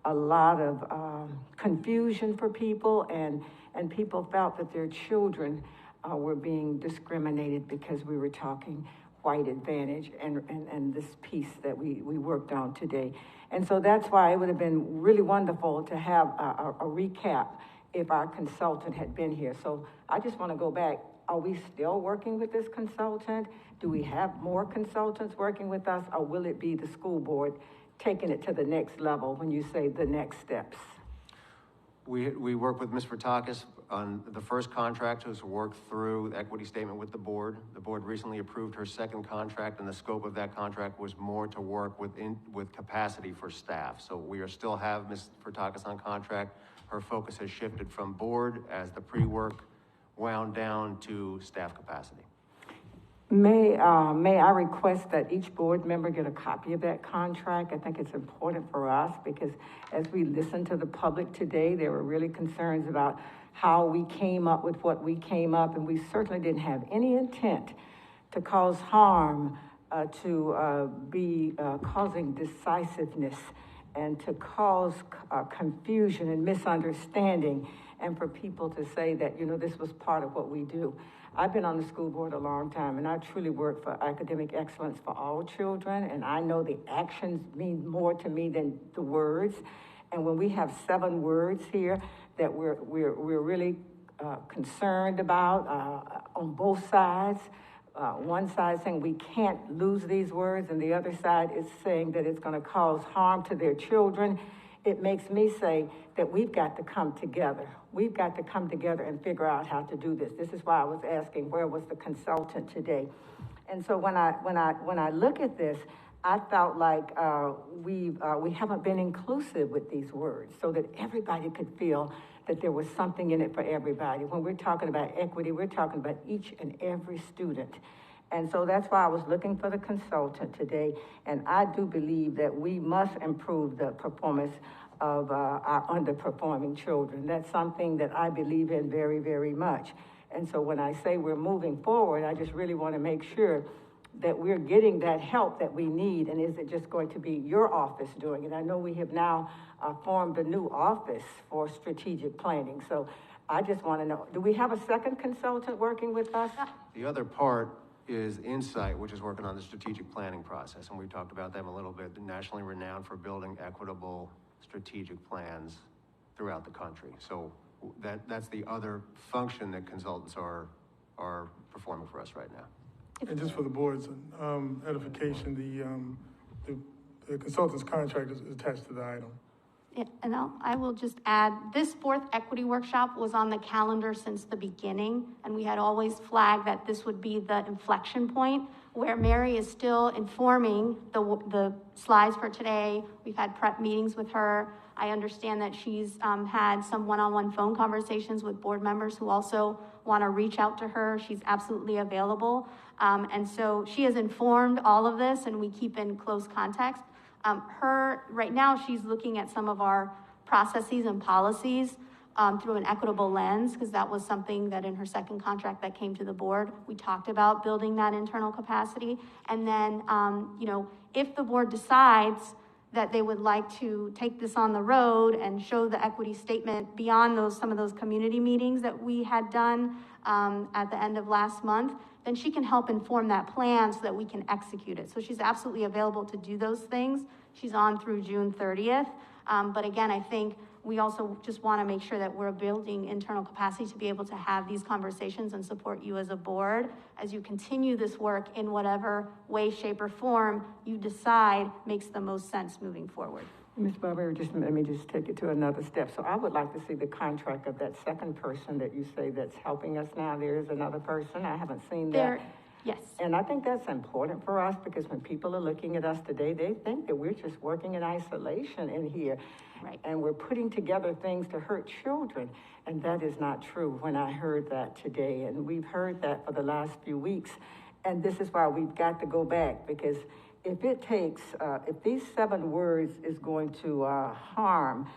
a lot of confusion for people, and people felt that their children were being discriminated because we were talking white advantage and this piece that we worked on today. And so that's why it would have been really wonderful to have a recap if our consultant had been here. So I just want to go back. Are we still working with this consultant? Do we have more consultants working with us, or will it be the school board taking it to the next level when you say the next steps? We work with Ms. Fertakis on the first contract, who's worked through the equity statement with the board. The board recently approved her second contract, and the scope of that contract was more to work with capacity for staff. So we are still have Ms. Fertakis on contract. Her focus has shifted from board as the pre-work wound down to staff capacity. May I request that each board member get a copy of that contract? I think it's important for us because as we listen to the public today, there were really concerns about how we came up with what we came up, and we certainly didn't have any intent to cause harm, to be causing decisiveness and to cause confusion and misunderstanding, and for people to say that, you know, this was part of what we do. I've been on the school board a long time, and I truly work for academic excellence for all children, and I know the actions mean more to me than the words. And when we have 7 words here that we're really concerned about on both sides, one side saying we can't lose these words, and the other side is saying that it's going to cause harm to their children, it makes me say that we've got to come together. We've got to come together and figure out how to do this. This is why I was asking, where was the consultant today? And so when I look at this, I felt like we haven't been inclusive with these words so that everybody could feel that there was something in it for everybody. When we're talking about equity, we're talking about each and every student. And so that's why I was looking for the consultant today. And I do believe that we must improve the performance of our underperforming children. That's something that I believe in very, very much. And so when I say we're moving forward, I just really want to make sure that we're getting that help that we need. And is it just going to be your office doing it? I know we have now formed a new office for strategic planning. So I just want to know, do we have a second consultant working with us? The other part is Insight, which is working on the strategic planning process. And we talked about them a little bit, nationally renowned for building equitable strategic plans throughout the country. So that's the other function that consultants are performing for us right now. And just for the board's edification, the consultant's contract is attached to the item. Yeah, and I will just add, this 4th equity workshop was on the calendar since the beginning, and we had always flagged that this would be the inflection point where Mary is still informing the slides for today. We've had prep meetings with her. I understand that she's had some one-on-one phone conversations with board members who also want to reach out to her. She's absolutely available. And so she has informed all of this, and we keep in close contact. Right now, she's looking at some of our processes and policies through an equitable lens, because that was something that in her second contract that came to the board, we talked about building that internal capacity. And then, if the board decides that they would like to take this on the road and show the equity statement beyond some of those community meetings that we had done at the end of last month, then she can help inform that plan so that we can execute it. So she's absolutely available to do those things. She's on through June 30th. But again, I think we also just want to make sure that we're building internal capacity to be able to have these conversations and support you as a board as you continue this work in whatever way, shape, or form you decide makes the most sense moving forward. Ms. Barber, let me just take it to another step. So I would like to see the contract of that second person that you say that's helping us now. There is another person. I haven't seen that. Yes. And I think that's important for us because when people are looking at us today, they think that we're just working in isolation in here. Right. And we're putting together things to hurt children. And that is not true when I heard that today. And we've heard that for the last few weeks. And this is why we've got to go back, because if it takes, if these 7 words is going to harm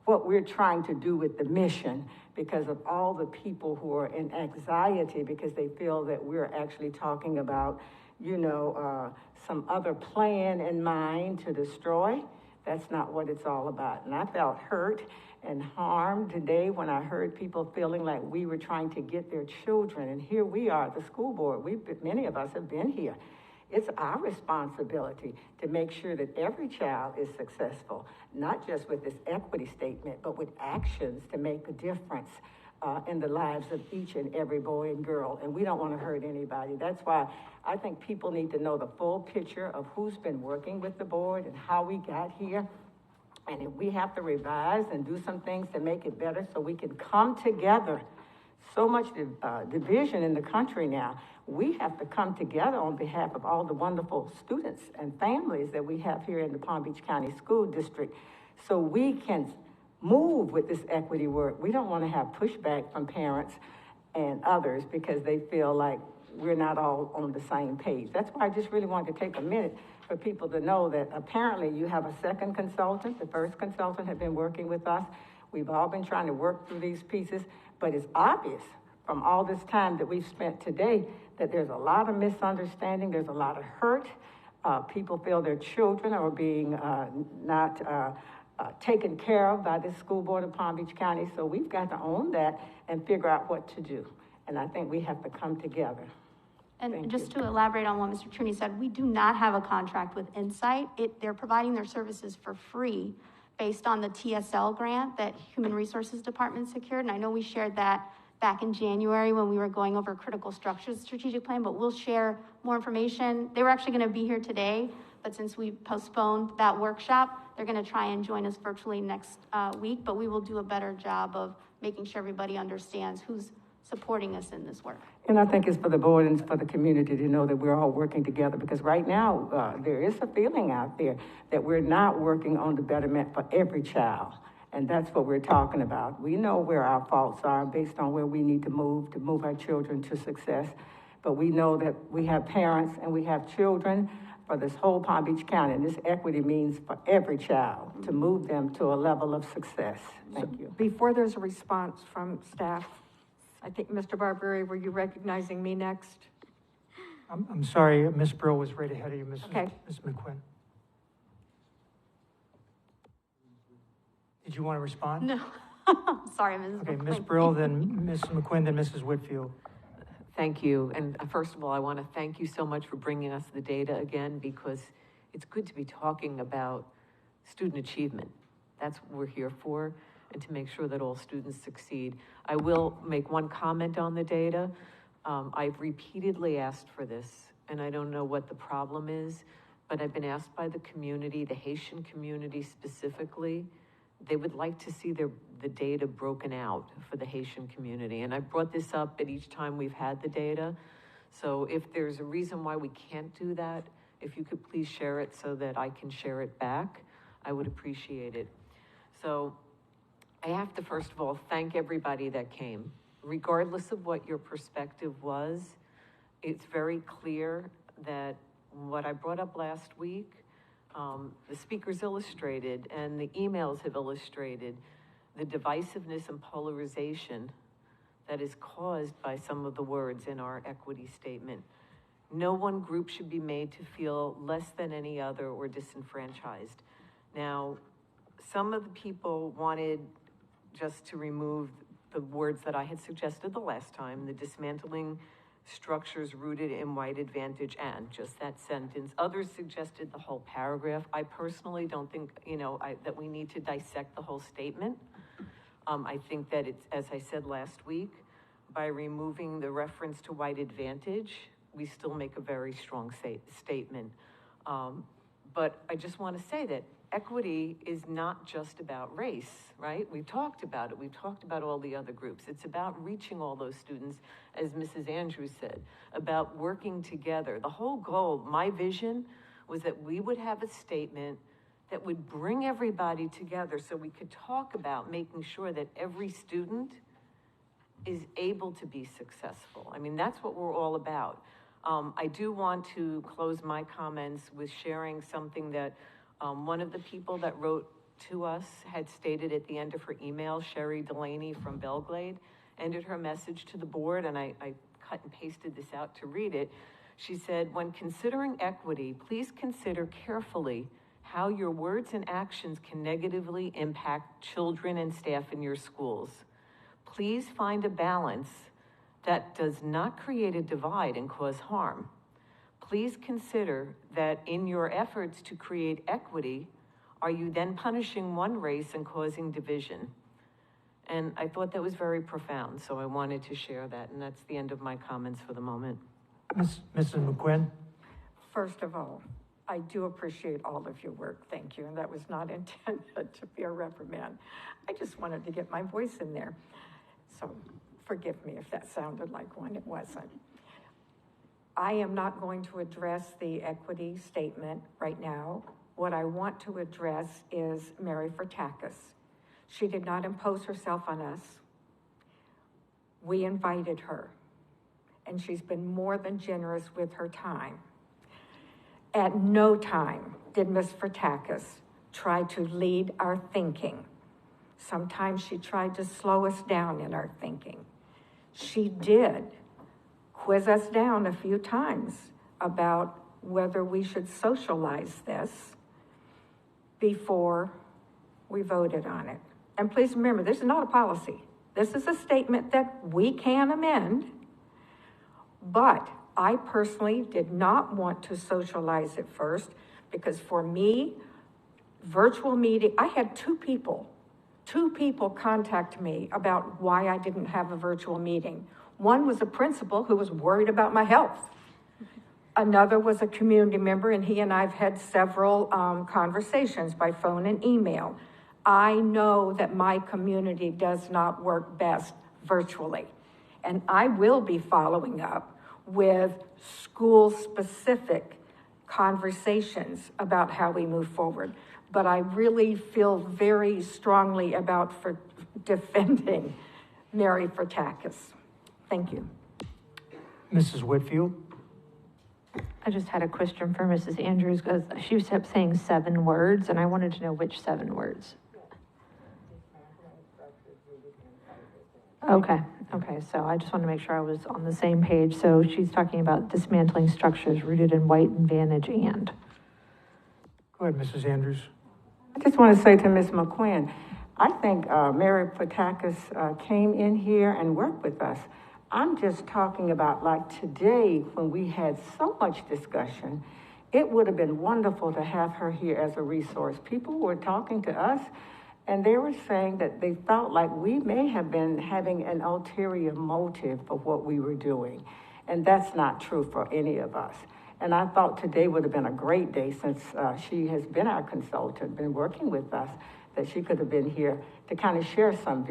what we're trying to do with the mission, because of all the people who are in anxiety because they feel that we're actually talking about, some other plan in mind to destroy, that's not what it's all about. And I felt hurt and harmed today when I heard people feeling like we were trying to get their children. And here we are, the school board. Many of us have been here. It's our responsibility to make sure that every child is successful, not just with this equity statement, but with actions to make a difference in the lives of each and every boy and girl. And we don't want to hurt anybody. That's why I think people need to know the full picture of who's been working with the board and how we got here. And if we have to revise and do some things to make it better so we can come together. So much division in the country now. We have to come together on behalf of all the wonderful students and families that we have here in the Palm Beach County School District so we can move with this equity work. We don't want to have pushback from parents and others because they feel like we're not all on the same page. That's why I just really wanted to take a minute for people to know that apparently you have a second consultant. The first consultant had been working with us. We've all been trying to work through these pieces, but it's obvious from all this time that we've spent today that there's a lot of misunderstanding, there's a lot of hurt. People feel their children are being not taken care of by the school board of Palm Beach County. So we've got to own that and figure out what to do. And I think we have to come together. And just to elaborate on what Mr. Tierney said, we do not have a contract with Insight. They're providing their services for free based on the TSL grant that Human Resources Department secured. And I know we shared that back in January when we were going over critical structures strategic plan, but we'll share more information. They were actually going to be here today, but since we postponed that workshop, they're going to try and join us virtually next week, but we will do a better job of making sure everybody understands who's supporting us in this work. And I think it's for the board and for the community to know that we're all working together, because right now there is a feeling out there that we're not working on the betterment for every child. And that's what we're talking about. We know where our faults are based on where we need to move our children to success. But we know that we have parents and we have children for this whole Palm Beach County. And this equity means for every child to move them to a level of success. Thank you. Before there's a response from staff, I think, Mr. Barbieri, were you recognizing me next? I'm sorry, Ms. Brill was right ahead of you, Ms. Okay. Ms. McQuinn. Did you want to respond? No. Sorry, Mrs. Okay, McQueen. Ms. Brill, then Ms. McQuinn, then Mrs. Whitfield. Thank you. And first of all, I want to thank you so much for bringing us the data again, because it's good to be talking about student achievement. That's what we're here for, and to make sure that all students succeed. I will make one comment on the data. I've repeatedly asked for this, and I don't know what the problem is, but I've been asked by the community, the Haitian community specifically. They would like to see the data broken out for the Haitian community. And I brought this up at each time we've had the data. So if there's a reason why we can't do that, if you could please share it so that I can share it back, I would appreciate it. So I have to, first of all, thank everybody that came. Regardless of what your perspective was, it's very clear that what I brought up last week, the speakers illustrated and the emails have illustrated the divisiveness and polarization that is caused by some of the words in our equity statement. No one group should be made to feel less than any other or disenfranchised. Now, some of the people wanted just to remove the words that I had suggested the last time, the dismantling structures rooted in white advantage and just that sentence. Others suggested the whole paragraph. I personally don't think, that we need to dissect the whole statement. I think that it's, as I said last week, by removing the reference to white advantage, we still make a very strong statement. But I just want to say that equity is not just about race, right? We've talked about it. We've talked about all the other groups. It's about reaching all those students, as Mrs. Andrews said, about working together. The whole goal, my vision, was that we would have a statement that would bring everybody together so we could talk about making sure that every student is able to be successful. I mean, that's what we're all about. I do want to close my comments with sharing something that one of the people that wrote to us had stated at the end of her email. Sherry Delaney from Belglade ended her message to the board, and I cut and pasted this out to read it. She said, when considering equity, please consider carefully how your words and actions can negatively impact children and staff in your schools. Please find a balance that does not create a divide and cause harm. Please consider that in your efforts to create equity, are you then punishing one race and causing division? And I thought that was very profound, so I wanted to share that, and that's the end of my comments for the moment. Mrs. McQuinn? First of all, I do appreciate all of your work, thank you, and that was not intended to be a reprimand. I just wanted to get my voice in there. So forgive me if that sounded like one, it wasn't. I am not going to address the equity statement right now. What I want to address is Mary Fertakis. She did not impose herself on us. We invited her, and she's been more than generous with her time. At no time did Ms. Fertakis try to lead our thinking. Sometimes she tried to slow us down in our thinking. She did quiz us down a few times about whether we should socialize this before we voted on it. And please remember, this is not a policy. This is a statement that we can amend, but I personally did not want to socialize it first because for me, virtual meeting, I had two people contact me about why I didn't have a virtual meeting. One was a principal who was worried about my health. Another was a community member, and he and I have had several conversations by phone and email. I know that my community does not work best virtually, and I will be following up with school-specific conversations about how we move forward. But I really feel very strongly about defending Mary Fertakis. Thank you. Mrs. Whitfield? I just had a question for Mrs. Andrews because she kept saying 7 words, and I wanted to know which 7 words. Okay, so I just want to make sure I was on the same page. So she's talking about dismantling structures rooted in white advantage and. Go ahead, Mrs. Andrews. I just want to say to Ms. McQuinn, I think Mary Fertakis came in here and worked with us. I'm just talking about like today when we had so much discussion, it would have been wonderful to have her here as a resource. People were talking to us and they were saying that they felt like we may have been having an ulterior motive for what we were doing. And that's not true for any of us. And I thought today would have been a great day since she has been our consultant, been working with us, that she could have been here to kind of share some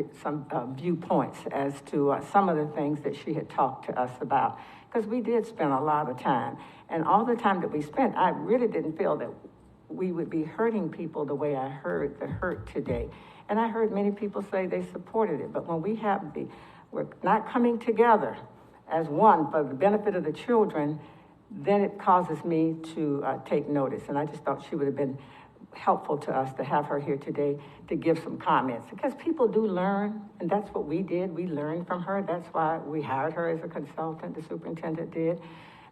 viewpoints as to some of the things that she had talked to us about. Because we did spend a lot of time. And all the time that we spent, I really didn't feel that we would be hurting people the way I heard the hurt today. And I heard many people say they supported it. But when we're not coming together as one for the benefit of the children, then it causes me to take notice. And I just thought she would have been helpful to us to have her here today to give some comments. Because people do learn, and that's what we did. We learned from her. That's why we hired her as a consultant, the superintendent did.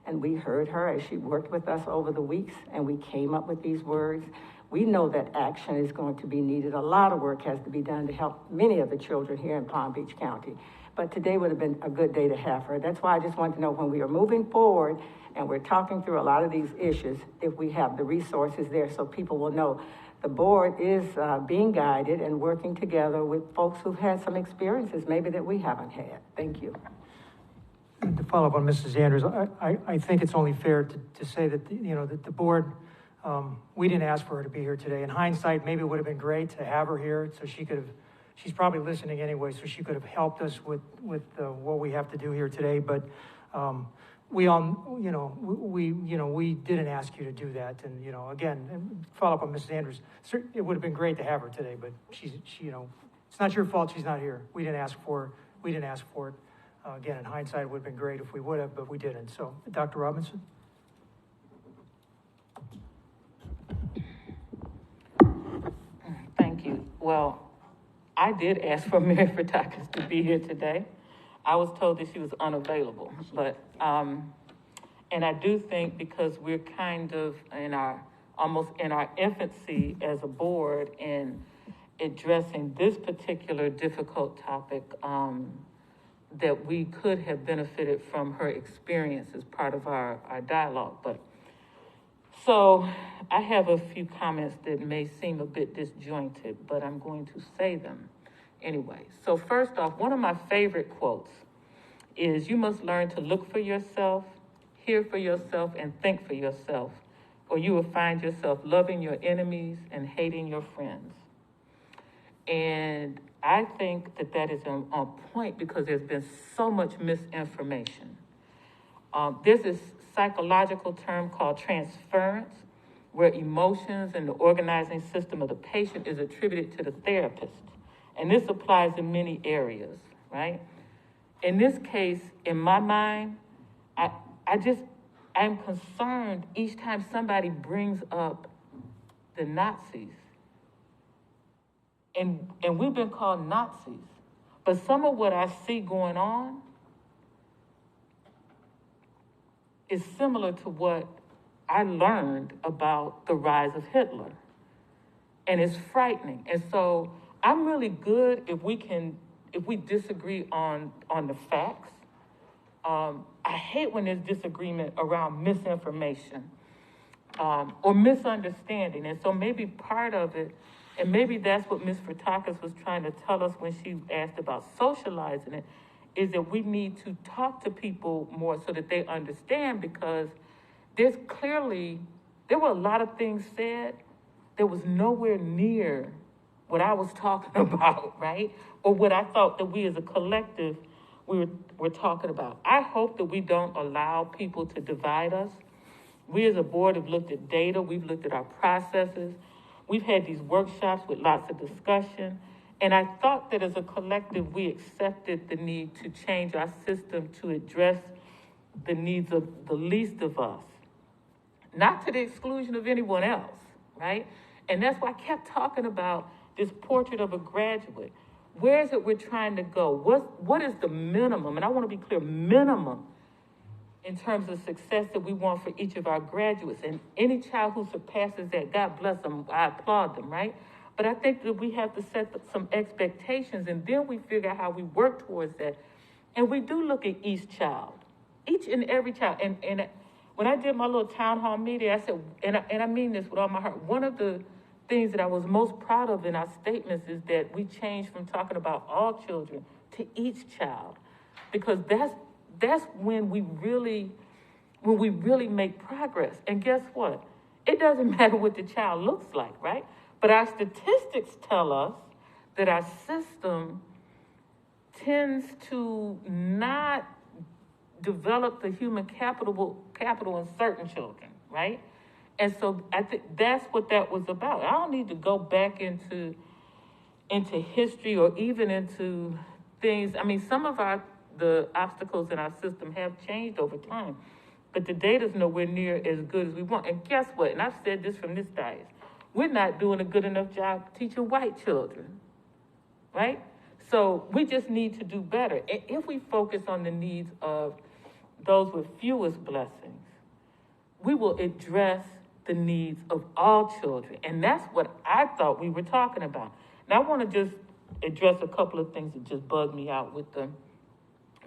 And we heard her as she worked with us over the weeks, and we came up with these words. We know that action is going to be needed. A lot of work has to be done to help many of the children here in Palm Beach County. But today would have been a good day to have her. That's why I just wanted to know when we are moving forward and we're talking through a lot of these issues, if we have the resources there so people will know the board is being guided and working together with folks who've had some experiences maybe that we haven't had. Thank you. To follow up on Mrs. Andrews, I think it's only fair to say that, that the board We didn't ask for her to be here today. In hindsight, maybe it would have been great to have her here so she could have, she's probably listening anyway, so she could have helped us with what we have to do here today. But we all, we didn't ask you to do that. And, again, follow up on Mrs. Andrews. It would have been great to have her today, but she, it's not your fault she's not here. We didn't ask for it. Again, in hindsight, it would have been great if we would have, but we didn't. So, Dr. Robinson? Thank you. Well, I did ask for Mary Fotakis to be here today. I was told that she was unavailable, but, and I do think because we're kind of almost in our infancy as a board in addressing this particular difficult topic, that we could have benefited from her experience as part of our dialogue. But so I have a few comments that may seem a bit disjointed, but I'm going to say them anyway. So first off, one of my favorite quotes is, "You must learn to look for yourself, hear for yourself, and think for yourself, or you will find yourself loving your enemies and hating your friends." And I think that that is on point because there's been so much misinformation. There's this psychological term called transference, where emotions and the organizing system of the patient is attributed to the therapist. And this applies in many areas, right? In this case, in my mind, I'm concerned each time somebody brings up the Nazis. And we've been called Nazis. But some of what I see going on is similar to what I learned about the rise of Hitler. And it's frightening. And so I'm really good if we disagree on the facts. I hate when there's disagreement around misinformation or misunderstanding. And so maybe part of it, and maybe that's what Ms. Fotakis was trying to tell us when she asked about socializing it, is that we need to talk to people more so that they understand, because there were a lot of things said that was nowhere near what I was talking about, right? Or what I thought that we as a collective we're talking about. I hope that we don't allow people to divide us. We as a board have looked at data, we've looked at our processes, we've had these workshops with lots of discussion, and I thought that as a collective we accepted the need to change our system to address the needs of the least of us, not to the exclusion of anyone else, right? And that's why I kept talking about this portrait of a graduate. Where is it we're trying to go? What is the minimum, and I want to be clear, minimum in terms of success that we want for each of our graduates? And any child who surpasses that, God bless them, I applaud them, right? But I think that we have to set some expectations, and then we figure out how we work towards that. And we do look at each child, each and every child. And when I did my little town hall meeting, I said, and I mean this with all my heart, one of the things that I was most proud of in our statements is that we changed from talking about all children to each child, because that's when we really make progress. And guess what? It doesn't matter what the child looks like, right? But our statistics tell us that our system tends to not develop the human capital in certain children, right? And so I think that's what that was about. I don't need to go back into history or even into things. I mean, some of the obstacles in our system have changed over time, but the data's nowhere near as good as we want. And guess what? And I've said this from this dais, we're not doing a good enough job teaching white children, right? So we just need to do better. If we focus on the needs of those with fewest blessings, we will address the needs of all children. And that's what I thought we were talking about. Now, I want to just address a couple of things that just bugged me out with the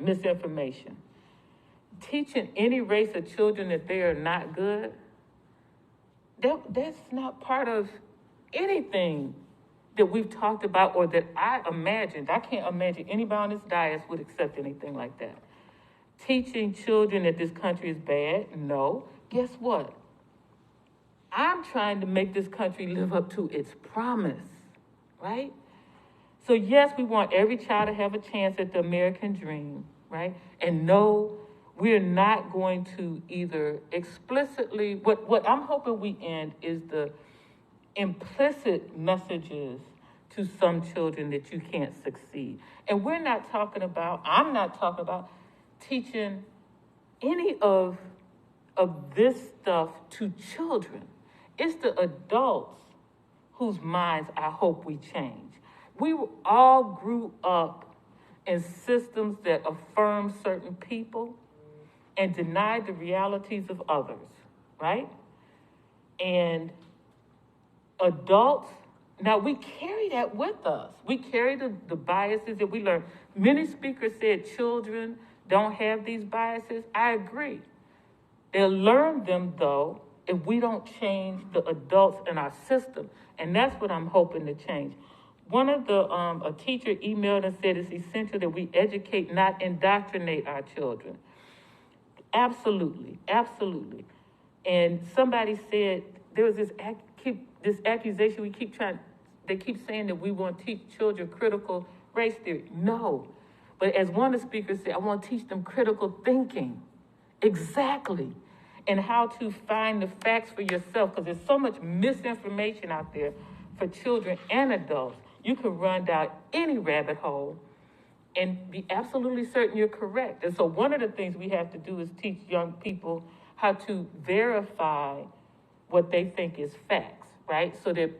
misinformation. Teaching any race of children that they are not good, that's not part of anything that we've talked about or that I imagined. I can't imagine anybody on this dais would accept anything like that. Teaching children that this country is bad, no. Guess what? I'm trying to make this country live up to its promise, right? So yes, we want every child to have a chance at the American dream, right? And no, we're not going to either explicitly, what I'm hoping we end is the implicit messages to some children that you can't succeed. And I'm not talking about teaching any of this stuff to children. It's the adults whose minds I hope we change. We all grew up in systems that affirm certain people and deny the realities of others, right? And adults, now we carry that with us. We carry the biases that we learn. Many speakers said children don't have these biases. I agree. They'll learn them, though, if we don't change the adults in our system. And that's what I'm hoping to change. One of a teacher emailed and said it's essential that we educate, not indoctrinate our children. Absolutely, absolutely. And somebody said there was this accusation they keep saying that we want to teach children critical race theory. No. But as one of the speakers said, I want to teach them critical thinking. Exactly. And how to find the facts for yourself, because there's so much misinformation out there for children and adults. You can run down any rabbit hole and be absolutely certain you're correct. And so one of the things we have to do is teach young people how to verify what they think is facts, right? So that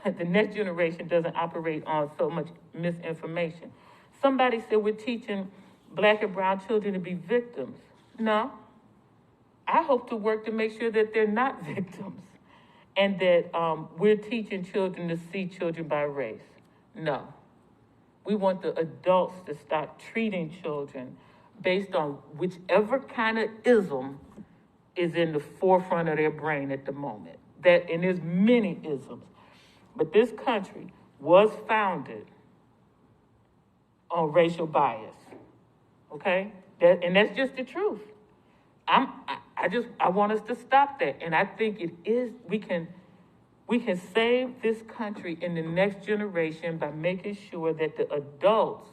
the next generation doesn't operate on so much misinformation. Somebody said we're teaching Black and brown children to be victims. No. I hope to work to make sure that they're not victims and that we're teaching children to see children by race. No. We want the adults to stop treating children based on whichever kind of ism is in the forefront of their brain at the moment. And there's many isms. But this country was founded on racial bias, okay? And that's just the truth. I want us to stop that. And I think we can save this country in the next generation by making sure that the adults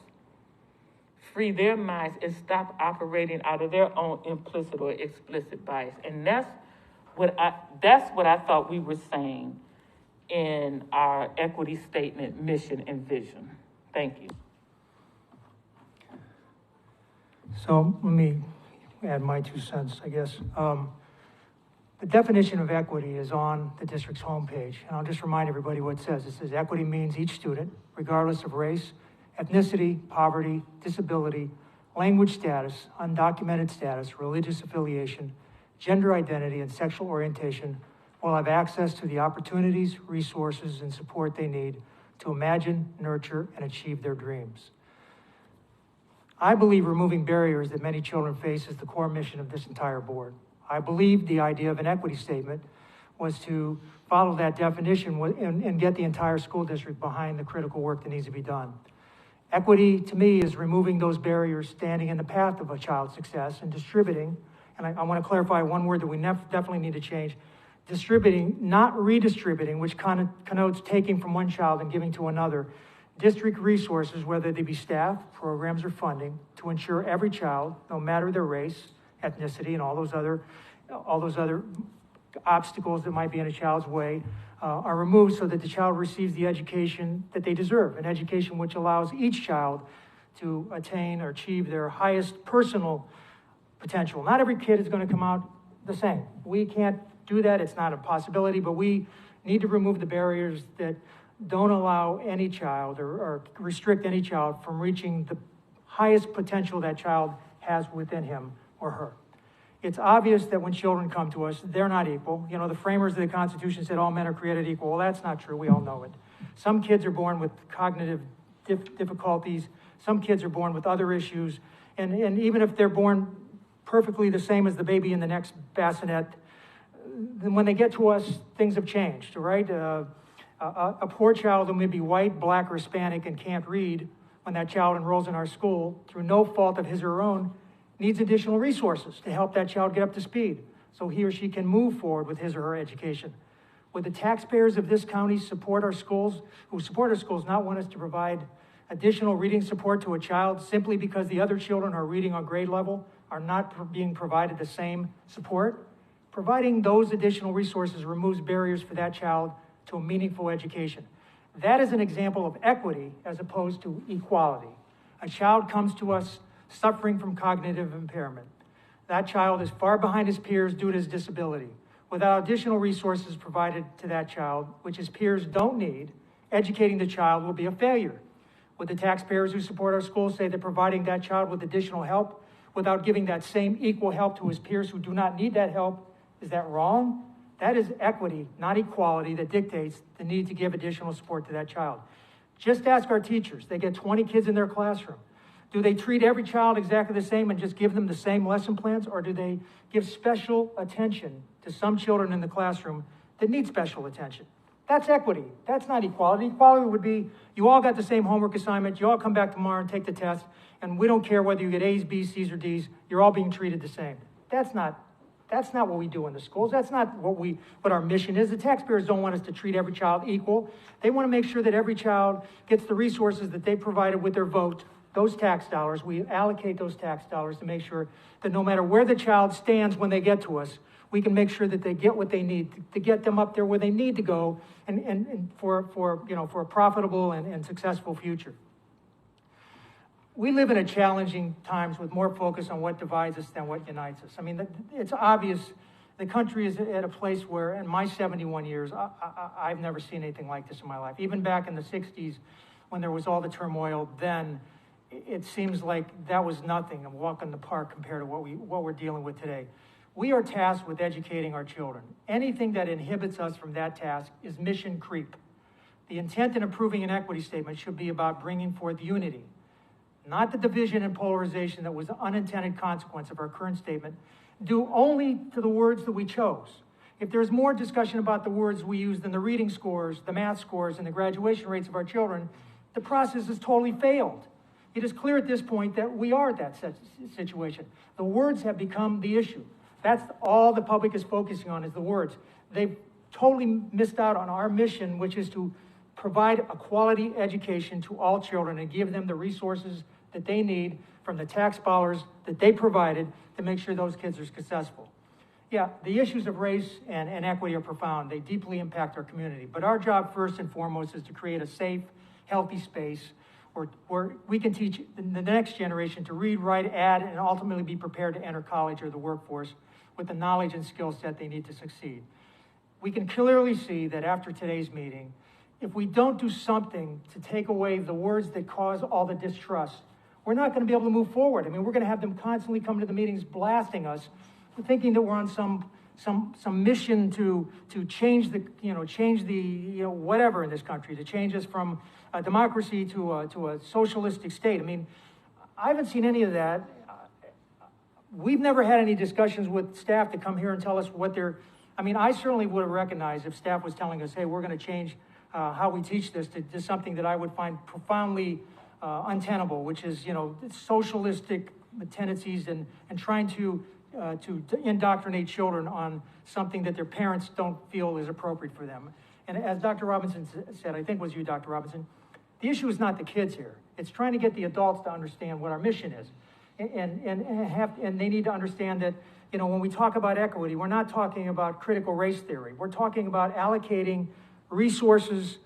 free their minds and stop operating out of their own implicit or explicit bias. And that's what I thought we were saying in our equity statement, mission, and vision. Thank you. So let me add my 2 cents, I guess. The definition of equity is on the district's homepage, and I'll just remind everybody what it says. It says equity means each student, regardless of race, ethnicity, poverty, disability, language status, undocumented status, religious affiliation, gender identity, and sexual orientation, will have access to the opportunities, resources, and support they need to imagine, nurture, and achieve their dreams. I believe removing barriers that many children face is the core mission of this entire board. I believe the idea of an equity statement was to follow that definition and get the entire school district behind the critical work that needs to be done. Equity, to me, is removing those barriers standing in the path of a child's success and distributing, and I want to clarify one word that we definitely need to change, distributing, not redistributing, which connotes taking from one child and giving to another, district resources, whether they be staff, programs, or funding, to ensure every child, no matter their race, ethnicity, and all those other obstacles that might be in a child's way, are removed so that the child receives the education that they deserve, an education which allows each child to attain or achieve their highest personal potential. Not every kid is going to come out the same. We can't do that. It's not a possibility, but we need to remove the barriers that don't allow any child or restrict any child from reaching the highest potential that child has within him or her. It's obvious that when children come to us, they're not equal. You know, the framers of the Constitution said all men are created equal. Well, that's not true. We all know it. Some kids are born with cognitive difficulties. Some kids are born with other issues. And even if they're born perfectly the same as the baby in the next bassinet, then when they get to us, things have changed, right? A poor child who may be white, black, or Hispanic and can't read, when that child enrolls in our school, through no fault of his or her own, needs additional resources to help that child get up to speed so he or she can move forward with his or her education. Would the taxpayers of this county support our schools, not want us to provide additional reading support to a child simply because the other children who are reading on grade level are not being provided the same support? Providing those additional resources removes barriers for that child to a meaningful education. That is an example of equity as opposed to equality. A child comes to us suffering from cognitive impairment. That child is far behind his peers due to his disability. Without additional resources provided to that child, which his peers don't need, educating the child will be a failure. Would the taxpayers who support our schools say that providing that child with additional help without giving that same equal help to his peers who do not need that help, is that wrong? That is equity, not equality, that dictates the need to give additional support to that child. Just ask our teachers. They get 20 kids in their classroom. Do they treat every child exactly the same and just give them the same lesson plans, or do they give special attention to some children in the classroom that need special attention? That's equity. That's not equality. Equality would be, you all got the same homework assignment, you all come back tomorrow and take the test, and we don't care whether you get A's, B's, C's, or D's, you're all being treated the same. That's not what we do in the schools. That's not what our mission is. The taxpayers don't want us to treat every child equal. They want to make sure that every child gets the resources that they provided with their vote, those tax dollars. We allocate those tax dollars to make sure that no matter where the child stands when they get to us, we can make sure that they get what they need to get them up there where they need to go and for a profitable and successful future. We live in a challenging times with more focus on what divides us than what unites us. I mean, it's obvious the country is at a place where, in my 71 years, I've never seen anything like this in my life. Even back in the 60s, when there was all the turmoil, then it seems like that was nothing, a walk in the park compared to what we're dealing with today. We are tasked with educating our children. Anything that inhibits us from that task is mission creep. The intent in approving an equity statement should be about bringing forth unity, not the division and polarization that was the unintended consequence of our current statement, due only to the words that we chose. If there's more discussion about the words we use than the reading scores, the math scores, and the graduation rates of our children, the process has totally failed. It is clear at this point that we are at that situation. The words have become the issue. That's all the public is focusing on, is the words. They've totally missed out on our mission, which is to provide a quality education to all children and give them the resources that they need from the tax dollars that they provided to make sure those kids are successful. Yeah, the issues of race and equity are profound. They deeply impact our community. But our job, first and foremost, is to create a safe, healthy space where we can teach the next generation to read, write, add, and ultimately be prepared to enter college or the workforce with the knowledge and skill set they need to succeed. We can clearly see that after today's meeting, if we don't do something to take away the words that cause all the distrust, we're not going to be able to move forward. I mean, we're going to have them constantly come to the meetings blasting us, thinking that we're on some mission to change the whatever in this country, to change us from a democracy to a socialistic state. I mean, I haven't seen any of that. We've never had any discussions with staff to come here and tell us what they're. I mean, I certainly would have recognized if staff was telling us, hey, we're going to change how we teach this to something that I would find profoundly untenable, which is, socialistic tendencies and trying to indoctrinate children on something that their parents don't feel is appropriate for them. And as Dr. Robinson said, I think it was you, Dr. Robinson, the issue is not the kids here. It's trying to get the adults to understand what our mission is. And they need to understand that, when we talk about equity, we're not talking about critical race theory. We're talking about allocating resources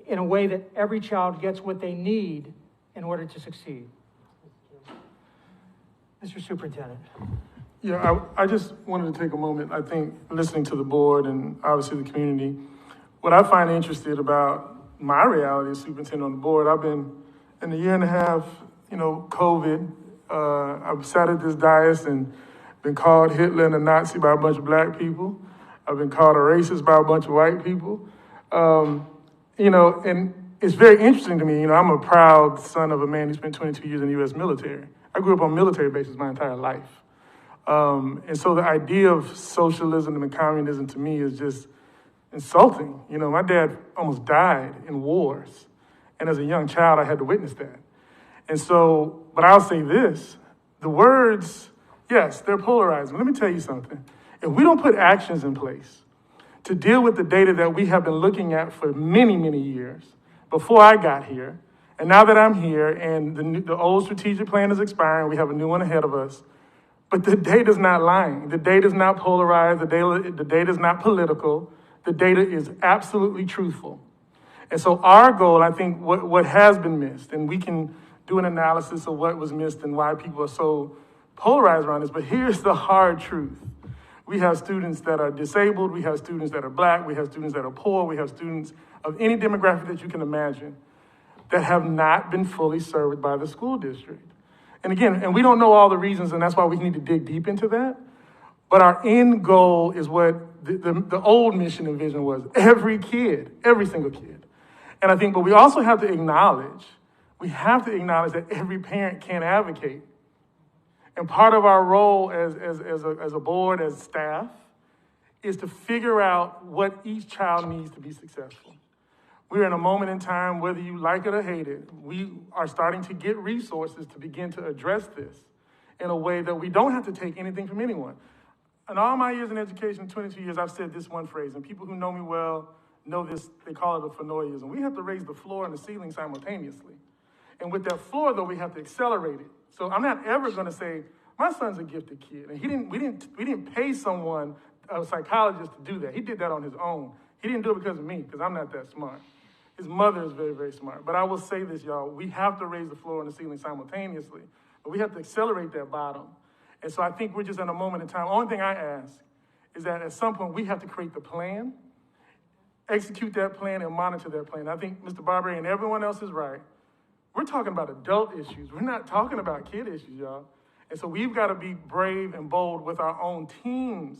in a way that every child gets what they need in order to succeed. Mr. Superintendent. Yeah, I just wanted to take a moment. I think listening to the board and obviously the community, what I find interested about my reality as superintendent on the board, I've been in a year and a half, COVID, I've sat at this dais and been called Hitler and a Nazi by a bunch of black people. I've been called a racist by a bunch of white people. And it's very interesting to me. I'm a proud son of a man who spent 22 years in the U.S. military. I grew up on military bases my entire life. And so the idea of socialism and communism to me is just insulting. My dad almost died in wars. And as a young child, I had to witness that. And so, but I'll say this, the words, yes, they're polarizing. Let me tell you something. If we don't put actions in place to deal with the data that we have been looking at for many, many years before I got here. And now that I'm here and the old strategic plan is expiring, we have a new one ahead of us. But the data's not lying. The data's not polarized. The data's not political. The data is absolutely truthful. And so our goal, I think, what has been missed, and we can do an analysis of what was missed and why people are so polarized around this, but here's the hard truth. We have students that are disabled, we have students that are Black, we have students that are poor, we have students of any demographic that you can imagine that have not been fully served by the school district. And again, and we don't know all the reasons, and that's why we need to dig deep into that. But our end goal is what the old mission and vision was. Every kid, every single kid. And I think, but we also have to acknowledge that every parent can advocate. And part of our role as a board, as staff, is to figure out what each child needs to be successful. We're in a moment in time, whether you like it or hate it, we are starting to get resources to begin to address this in a way that we don't have to take anything from anyone. In all my years in education, 22 years, I've said this one phrase, and people who know me well know this, they call it a Fenoyism. We have to raise the floor and the ceiling simultaneously. And with that floor, though, we have to accelerate it. So I'm not ever going to say, my son's a gifted kid, and we didn't pay someone, a psychologist, to do that. He did that on his own. He didn't do it because of me, because I'm not that smart. His mother is very, very smart. But I will say this, y'all, we have to raise the floor and the ceiling simultaneously, but we have to accelerate that bottom. And so I think we're just in a moment in time. The only thing I ask is that at some point we have to create the plan, execute that plan, and monitor that plan. I think Mr. Barberry and everyone else is right. We're talking about adult issues. We're not talking about kid issues, y'all. And so we've got to be brave and bold with our own teams.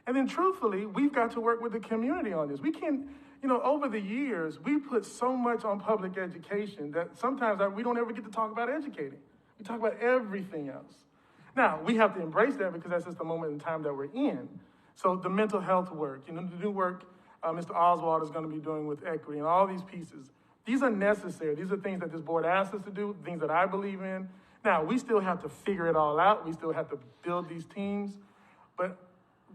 And then truthfully, we've got to work with the community on this. We can't, over the years, we put so much on public education that sometimes we don't ever get to talk about educating. We talk about everything else. Now, we have to embrace that because that's just the moment in time that we're in. So the mental health work, the new work Mr. Oswald is going to be doing with equity and all these pieces, these are necessary. These are things that this board asks us to do, things that I believe in. Now, we still have to figure it all out. We still have to build these teams. But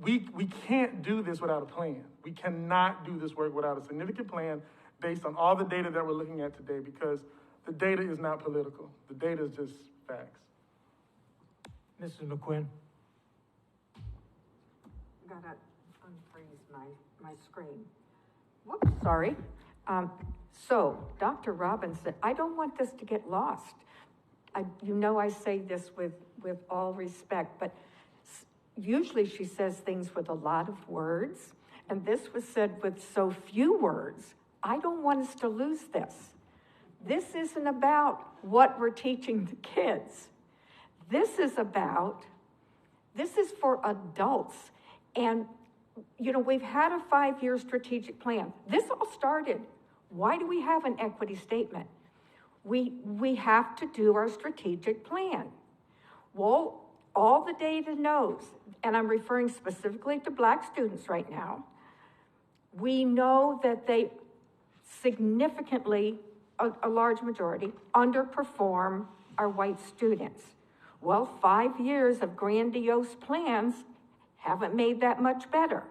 we can't do this without a plan. We cannot do this work without a significant plan based on all the data that we're looking at today, because the data is not political. The data is just facts. Mrs. McQuinn. Gotta unfreeze my screen. Whoops, sorry. So, Dr. Robbins said, I don't want this to get lost. I say this with all respect, but usually she says things with a lot of words, and this was said with so few words. I don't want us to lose this. This isn't about what we're teaching the kids. This is for adults. And, we've had a 5-year strategic plan. This all started. Why do we have an equity statement? We have to do our strategic plan. Well, all the data knows, and I'm referring specifically to Black students right now, we know that they significantly, a large majority, underperform our white students. Well, 5 years of grandiose plans haven't made that much better.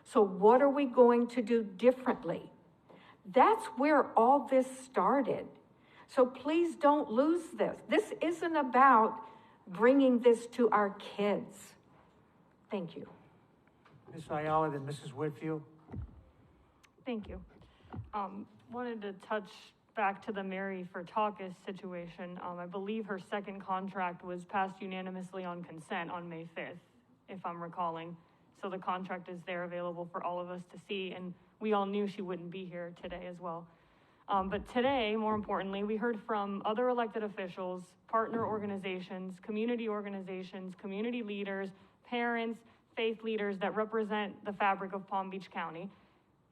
So what are we going to do differently? That's where all this started. So please don't lose this. This isn't about bringing this to our kids. Thank you. Ms. Ayala, then Mrs. Whitfield. Thank you. Wanted to touch back to the Mary Furtakis situation. I believe her second contract was passed unanimously on consent on May 5th, if I'm recalling. So the contract is there available for all of us to see, and we all knew she wouldn't be here today as well. But today, more importantly, we heard from other elected officials, partner organizations, community leaders, parents, faith leaders that represent the fabric of Palm Beach County.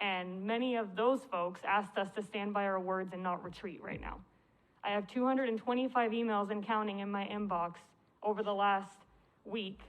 And many of those folks asked us to stand by our words and not retreat right now. I have 225 emails and counting in my inbox over the last week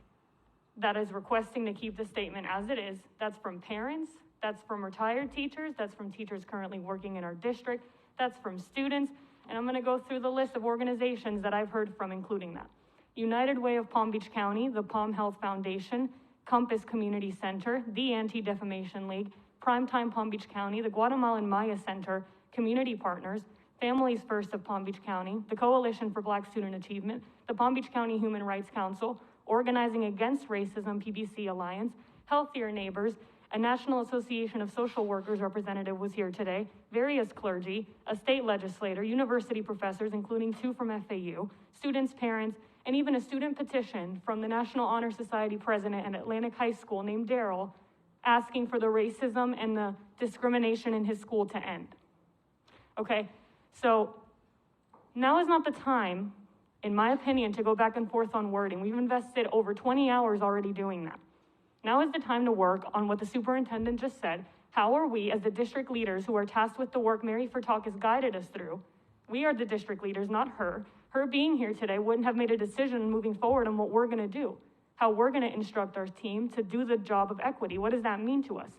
that is requesting to keep the statement as it is. That's from parents, that's from retired teachers, that's from teachers currently working in our district, that's from students, and I'm gonna go through the list of organizations that I've heard from, including that. United Way of Palm Beach County, the Palm Health Foundation, Compass Community Center, the Anti-Defamation League, Primetime Palm Beach County, the Guatemalan Maya Center, community partners, Families First of Palm Beach County, the Coalition for Black Student Achievement, the Palm Beach County Human Rights Council, Organizing Against Racism PBC Alliance, Healthier Neighbors, a National Association of Social Workers representative was here today, various clergy, a state legislator, university professors, including 2 from FAU, students, parents, and even a student petition from the National Honor Society president at Atlantic High School named Daryl, asking for the racism and the discrimination in his school to end. Okay, so now is not the time, in my opinion, to go back and forth on wording. We've invested over 20 hours already doing that. Now is the time to work on what the superintendent just said. How are we, as the district leaders who are tasked with the work Mary Furtak has guided us through, we are the district leaders, not her. Her being here today wouldn't have made a decision moving forward on what we're gonna do, how we're gonna instruct our team to do the job of equity. What does that mean to us?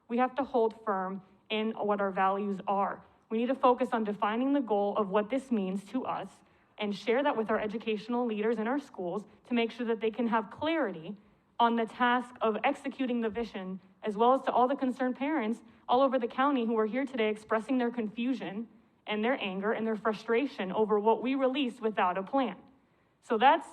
We have to hold firm in what our values are. We need to focus on defining the goal of what this means to us and share that with our educational leaders in our schools to make sure that they can have clarity on the task of executing the vision, as well as to all the concerned parents all over the county who are here today expressing their confusion and their anger and their frustration over what we released without a plan. So that's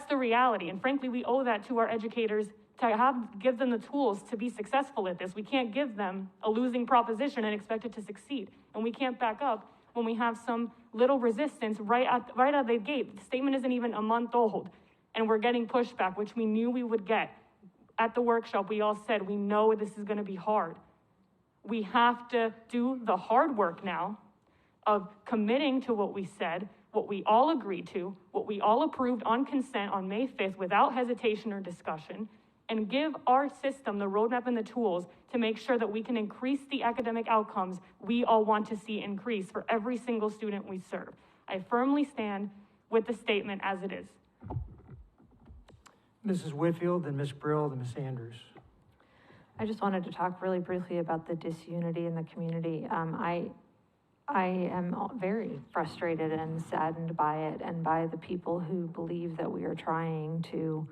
the reality. And frankly, we owe that to our educators to give them the tools to be successful at this. We can't give them a losing proposition and expect it to succeed. And we can't back up when we have some little resistance right out of the gate. The statement isn't even a month old, and we're getting pushback, which we knew we would get. At the workshop, we all said, we know this is gonna be hard. We have to do the hard work now of committing to what we said, what we all agreed to, what we all approved on consent on May 5th without hesitation or discussion, and give our system the roadmap and the tools to make sure that we can increase the academic outcomes we all want to see increase for every single student we serve. I firmly stand with the statement as it is. Mrs. Whitfield, then Ms. Brill, then Ms. Andrews. I just wanted to talk really briefly about the disunity in the community. I am very frustrated and saddened by it and by the people who believe that we are trying to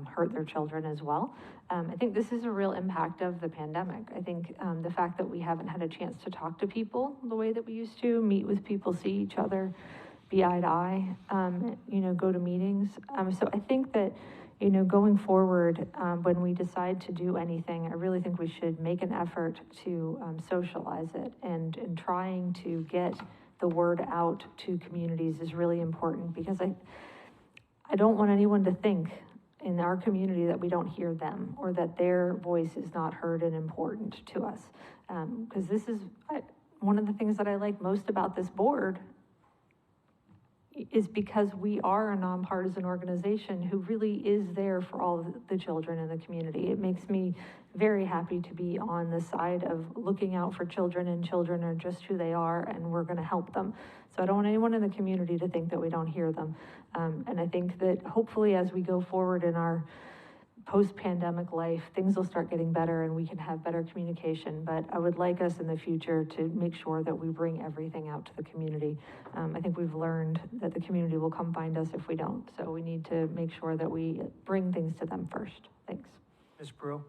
hurt their children as well. I think this is a real impact of the pandemic. I think the fact that we haven't had a chance to talk to people the way that we used to, meet with people, see each other, be eye to eye, go to meetings. So I think that, going forward, when we decide to do anything, I really think we should make an effort to socialize it, and trying to get the word out to communities is really important, because I don't want anyone to think in our community that we don't hear them, or that their voice is not heard and important to us. Because this is one of the things that I like most about this board, is because we are a nonpartisan organization who really is there for all of the children in the community. It makes me very happy to be on the side of looking out for children, and children are just who they are, and we're gonna help them. So I don't want anyone in the community to think that we don't hear them. And I think that hopefully as we go forward in our post-pandemic life, things will start getting better and we can have better communication. But I would like us in the future to make sure that we bring everything out to the community. I think we've learned that the community will come find us if we don't. So we need to make sure that we bring things to them first. Thanks. Ms. Brill.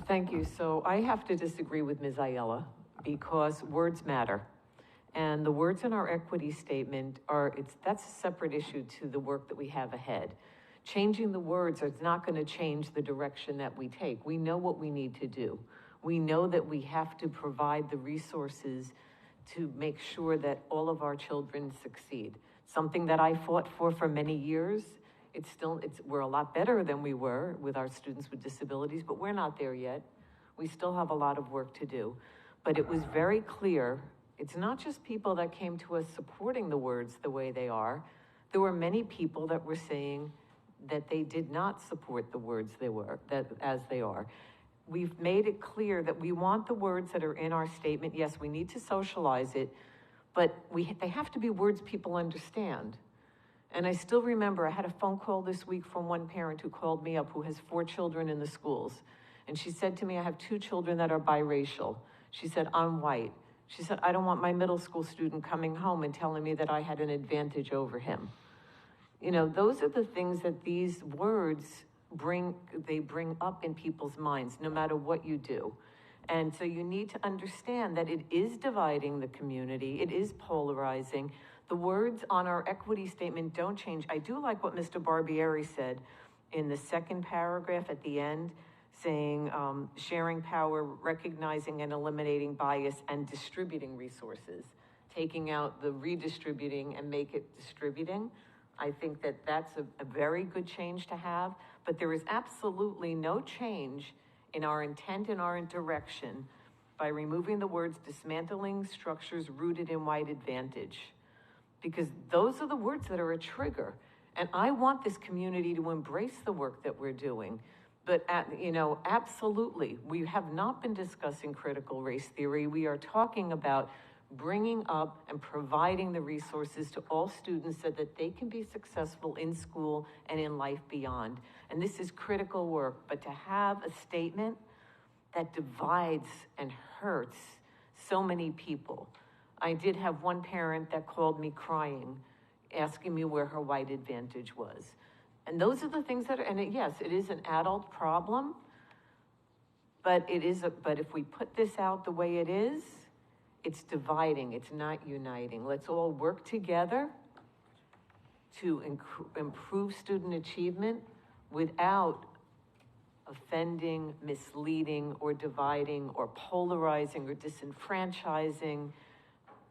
Thank you. So I have to disagree with Ms. Ayala, because words matter. And the words in our equity statement that's a separate issue to the work that we have ahead. Changing the words is not going to change the direction that we take. We know what we need to do. We know that we have to provide the resources to make sure that all of our children succeed. Something that I fought for many years. We're a lot better than we were with our students with disabilities, but we're not there yet. We still have a lot of work to do. But it was very clear, it's not just people that came to us supporting the words the way they are. There were many people that were saying that they did not support the words as they are. We've made it clear that we want the words that are in our statement. Yes, we need to socialize it, but they have to be words people understand. And I still remember I had a phone call this week from one parent who called me up, who has 4 children in the schools. And she said to me, I have 2 children that are biracial. She said, I'm white. She said, I don't want my middle school student coming home and telling me that I had an advantage over him. Those are the things that these words bring up in people's minds, no matter what you do. And so you need to understand that it is dividing the community, it is polarizing. The words on our equity statement don't change. I do like what Mr. Barbieri said in the second paragraph at the end, saying sharing power, recognizing and eliminating bias, and distributing resources, taking out the redistributing and make it distributing. I think that that's a very good change to have, but there is absolutely no change in our intent and our direction by removing the words dismantling structures rooted in white advantage, because those are the words that are a trigger. And I want this community to embrace the work that we're doing. But, absolutely, we have not been discussing critical race theory. We are talking about bringing up and providing the resources to all students so that they can be successful in school and in life beyond. And this is critical work, but to have a statement that divides and hurts so many people. I did have one parent that called me crying, asking me where her white advantage was. And those are the things that are, and yes, it is an adult problem, but if we put this out the way it is, it's dividing, it's not uniting. Let's all work together to improve student achievement without offending, misleading, or dividing, or polarizing, or disenfranchising,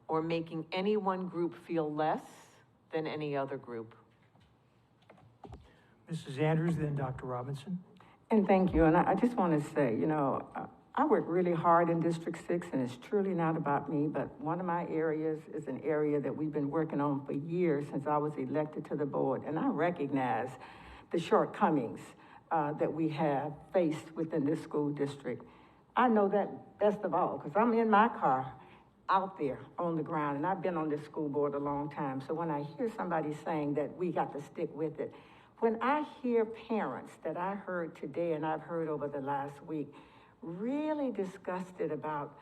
or making any one group feel less than any other group. Mrs. Andrews, then Dr. Robinson. And thank you. And I just want to say, I work really hard in District 6, and it's truly not about me, but one of my areas is an area that we've been working on for years since I was elected to the board. And I recognize the shortcomings that we have faced within this school district. I know that best of all, because I'm in my car out there on the ground, and I've been on this school board a long time. So when I hear somebody saying that we got to stick with it, when I hear parents that I heard today and I've heard over the last week really disgusted about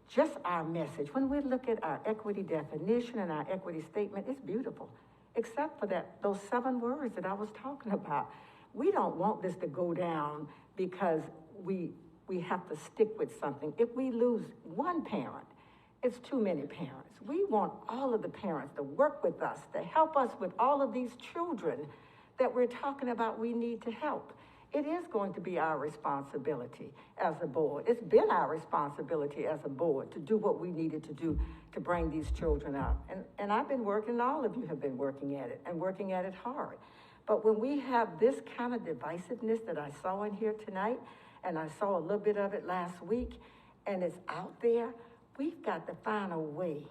just our message, when we look at our equity definition and our equity statement, it's beautiful, except for those 7 words that I was talking about. We don't want this to go down because we have to stick with something. If we lose one parent, it's too many parents. We want all of the parents to work with us, to help us with all of these children that we're talking about we need to help. It is going to be our responsibility as a board. It's been our responsibility as a board to do what we needed to do to bring these children up. And I've been working, all of you have been working at it, and working at it hard. But when we have this kind of divisiveness that I saw in here tonight, and I saw a little bit of it last week, and it's out there, we've got to find a way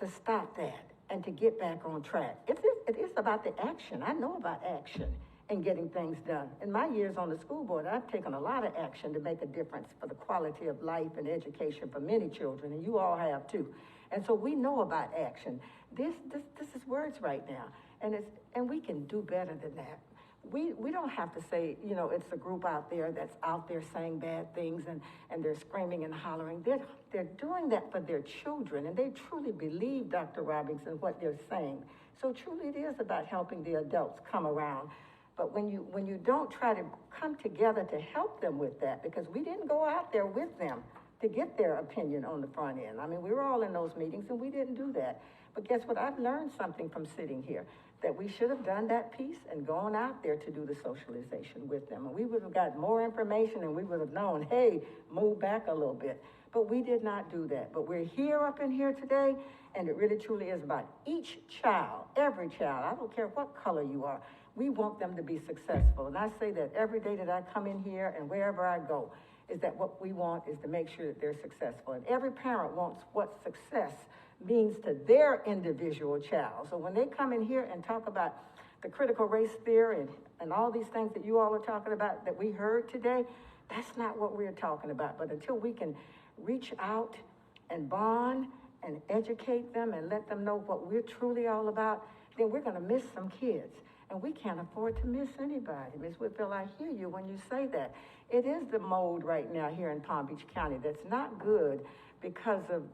to stop that and to get back on track. It is about the action. I know about action and getting things done. In my years on the school board, I've taken a lot of action to make a difference for the quality of life and education for many children, and you all have too. And so we know about action. This is words right now, and we can do better than that. We don't have to say, it's a group out there that's out there saying bad things and they're screaming and hollering. They're doing that for their children, and they truly believe, Dr. Robinson, what they're saying. So truly it is about helping the adults come around. But when you don't try to come together to help them with that, because we didn't go out there with them to get their opinion on the front end. I mean, we were all in those meetings and we didn't do that. But guess what? I've learned something from sitting here, that we should have done that piece and gone out there to do the socialization with them. And we would have got more information and we would have known, hey, move back a little bit. But we did not do that. But we're here up in here today, and it really truly is about each child, every child. I don't care what color you are. We want them to be successful. And I say that every day that I come in here and wherever I go, is that what we want is to make sure that they're successful. And every parent wants what success means to their individual child. So when they come in here and talk about the critical race theory and all these things that you all are talking about that we heard today, that's not what we're talking about. But until we can reach out and bond and educate them and let them know what we're truly all about, then we're going to miss some kids. And we can't afford to miss anybody. Ms. Whitfield, I hear you when you say that. It is the mode right now here in Palm Beach County that's not good because of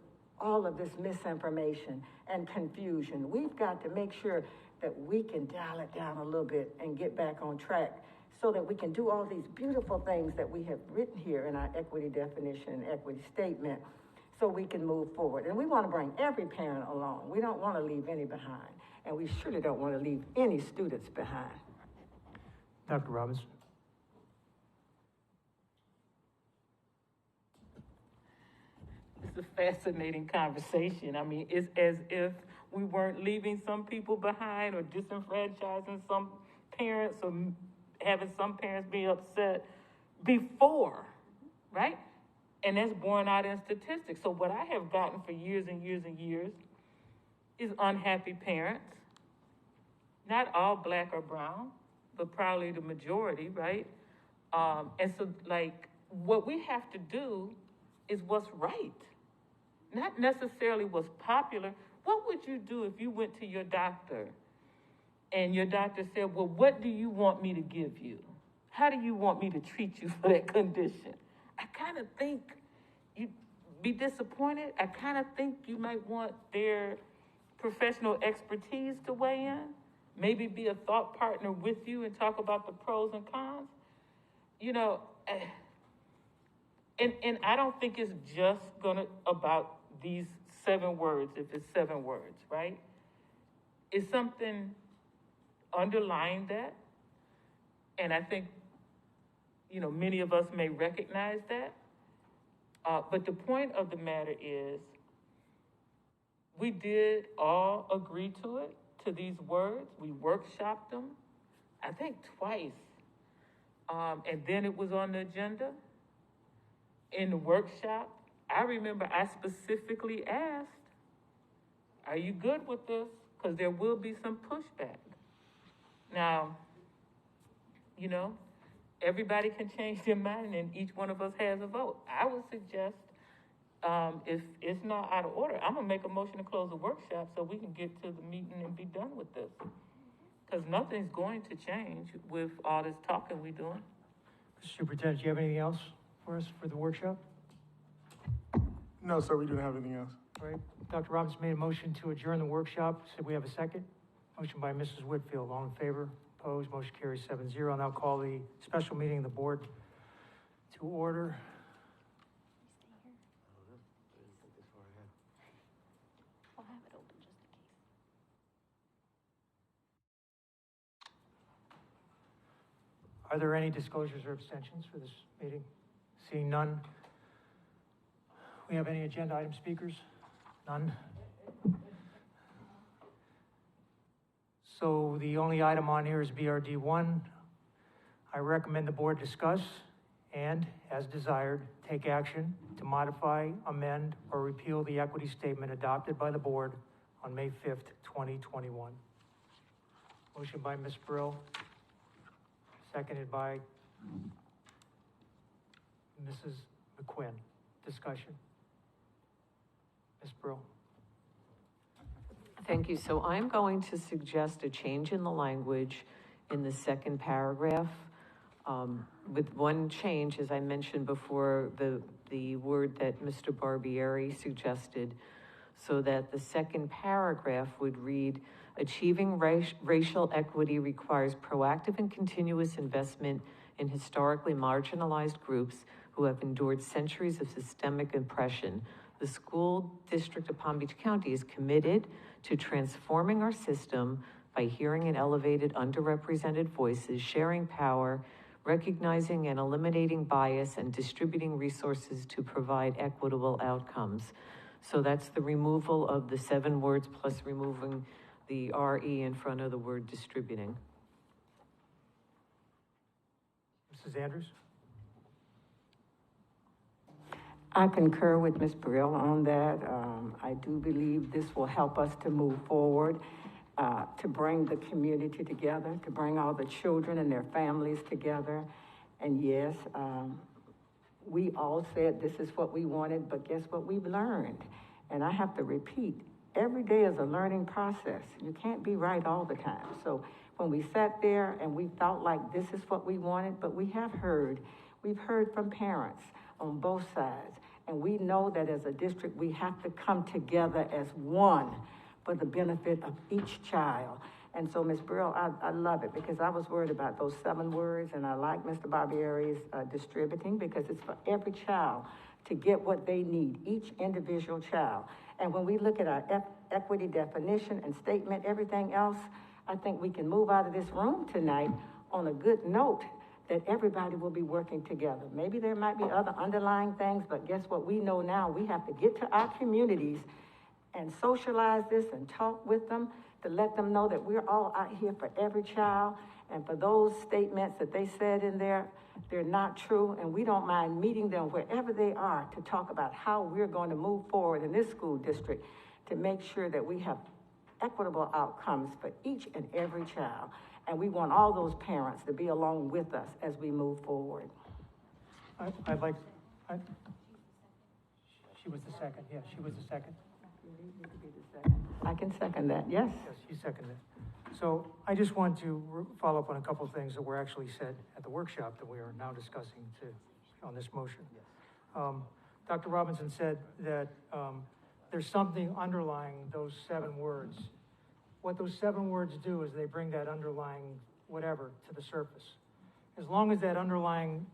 all of this misinformation and confusion. We've got to make sure that we can dial it down a little bit and get back on track so that we can do all these beautiful things that we have written here in our equity definition and equity statement, so we can move forward. And we want to bring every parent along. We don't want to leave any behind. And we surely don't want to leave any students behind. Dr. Robbins. It's a fascinating conversation. I mean, it's as if we weren't leaving some people behind or disenfranchising some parents or having some parents be upset before, right? And that's borne out in statistics. So what I have gotten for years and years and years is unhappy parents. Not all black or brown, but probably the majority, right? And so, like, what we have to do is what's right, not necessarily what's popular. What would you do if you went to your doctor and your doctor said, well, what do you want me to give you? How do you want me to treat you for that condition? I kind of think you'd be disappointed. I kind of think you might want their professional expertise to weigh in, maybe be a thought partner with you and talk about the pros and cons. You know, and I don't think it's just about these 7 words, if it's 7 words, right? It's something underlying that. And I think, you know, many of us may recognize that. But the point of the matter is, we did all agree to these words. We workshopped them, I think twice. And then it was on the agenda. In the workshop, I remember I specifically asked, are you good with this? Because there will be some pushback. Now, you know, everybody can change their mind and each one of us has a vote. I would suggest, if it's not out of order, I'm gonna make a motion to close the workshop so we can get to the meeting and be done with this. Because nothing's going to change with all this talking we're doing. Superintendent, do you have anything else for us for the workshop? No, sir, we don't have anything else. All right. Dr. Robbins made a motion to adjourn the workshop. Said we have a second. Motion by Mrs. Whitfield. All in favor? Opposed? Motion carries 7-0. I'll now call the special meeting of the board to order. I'll have it open just in case. Are there any disclosures or abstentions for this meeting? Seeing none. We have any agenda item speakers? None. So the only item on here is BRD 1. I recommend the board discuss and, as desired, take action to modify, amend, or repeal the equity statement adopted by the board on May 5th, 2021. Motion by Ms. Brill, seconded by Mrs. McQuinn. Discussion. Ms. Brill. Thank you. So I'm going to suggest a change in the language in the second paragraph. With one change, as I mentioned before, the word that Mr. Barbieri suggested, so that the second paragraph would read, achieving racial equity requires proactive and continuous investment in historically marginalized groups who have endured centuries of systemic oppression. The school district of Palm Beach County is committed to transforming our system by hearing and elevated underrepresented voices, sharing power, recognizing and eliminating bias, and distributing resources to provide equitable outcomes. So that's the removal of the 7 words plus removing the RE in front of the word distributing. Mrs. Andrews? I concur with Ms. Brill on that. I do believe this will help us to move forward, to bring the community together, to bring all the children and their families together. And yes, we all said this is what we wanted, but guess what we've learned? And I have to repeat, every day is a learning process. You can't be right all the time. So when we sat there and we felt like this is what we wanted, but we've heard from parents on both sides. And we know that as a district, we have to come together as one for the benefit of each child. And so, Ms. Brill, I love it because I was worried about those 7 words, and I like Mr. Barbieri's distributing because it's for every child to get what they need, each individual child. And when we look at our equity definition and statement, everything else, I think we can move out of this room tonight on a good note that everybody will be working together. Maybe there might be other underlying things, but guess what? We know now we have to get to our communities and socialize this and talk with them to let them know that we're all out here for every child. And for those statements that they said in there, they're not true. And we don't mind meeting them wherever they are to talk about how we're going to move forward in this school district to make sure that we have equitable outcomes for each and every child. And we want all those parents to be along with us as we move forward. She was the second, yeah, she was the second. I can second that, yes. Yes, you seconded it. So I just want to follow up on a couple of things that were actually said at the workshop that we are now discussing on this motion. Dr. Robinson said that there's something underlying those 7 words. What those 7 words do is they bring that underlying whatever to the surface. As long as that underlying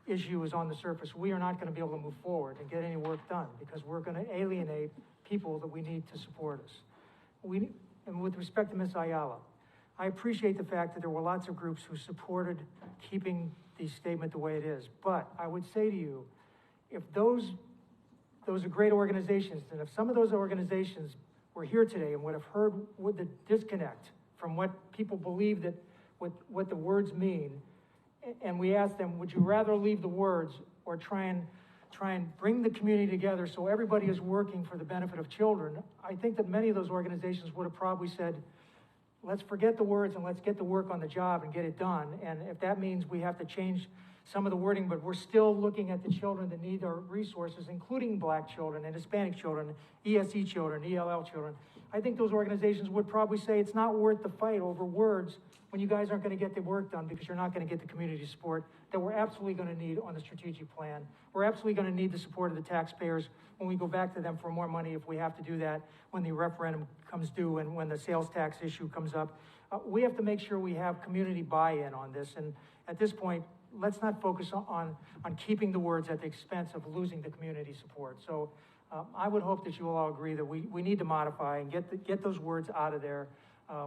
issue is on the surface, we are not going to be able to move forward and get any work done because we're going to alienate people that we need to support us. And with respect to Ms. Ayala, I appreciate the fact that there were lots of groups who supported keeping the statement the way it is. But I would say to you, if those are great organizations, and if some of those organizations were here today and would have heard what the disconnect from what people believe that what the words mean, and we asked them, would you rather leave the words or try and bring the community together so everybody is working for the benefit of children? I think that many of those organizations would have probably said, let's forget the words and let's get to work on the job and get it done. And if that means we have to change some of the wording, but we're still looking at the children that need our resources, including Black children and Hispanic children, ESE children, ELL children, I think those organizations would probably say it's not worth the fight over words when you guys aren't going to get the work done because you're not going to get the community support that we're absolutely going to need on the strategic plan. We're absolutely going to need the support of the taxpayers when we go back to them for more money if we have to do that, when the referendum comes due and when the sales tax issue comes up. We have to make sure we have community buy-in on this. And at this point, let's not focus on keeping the words at the expense of losing the community support. So I would hope that you will all agree that we need to modify and get those words out of there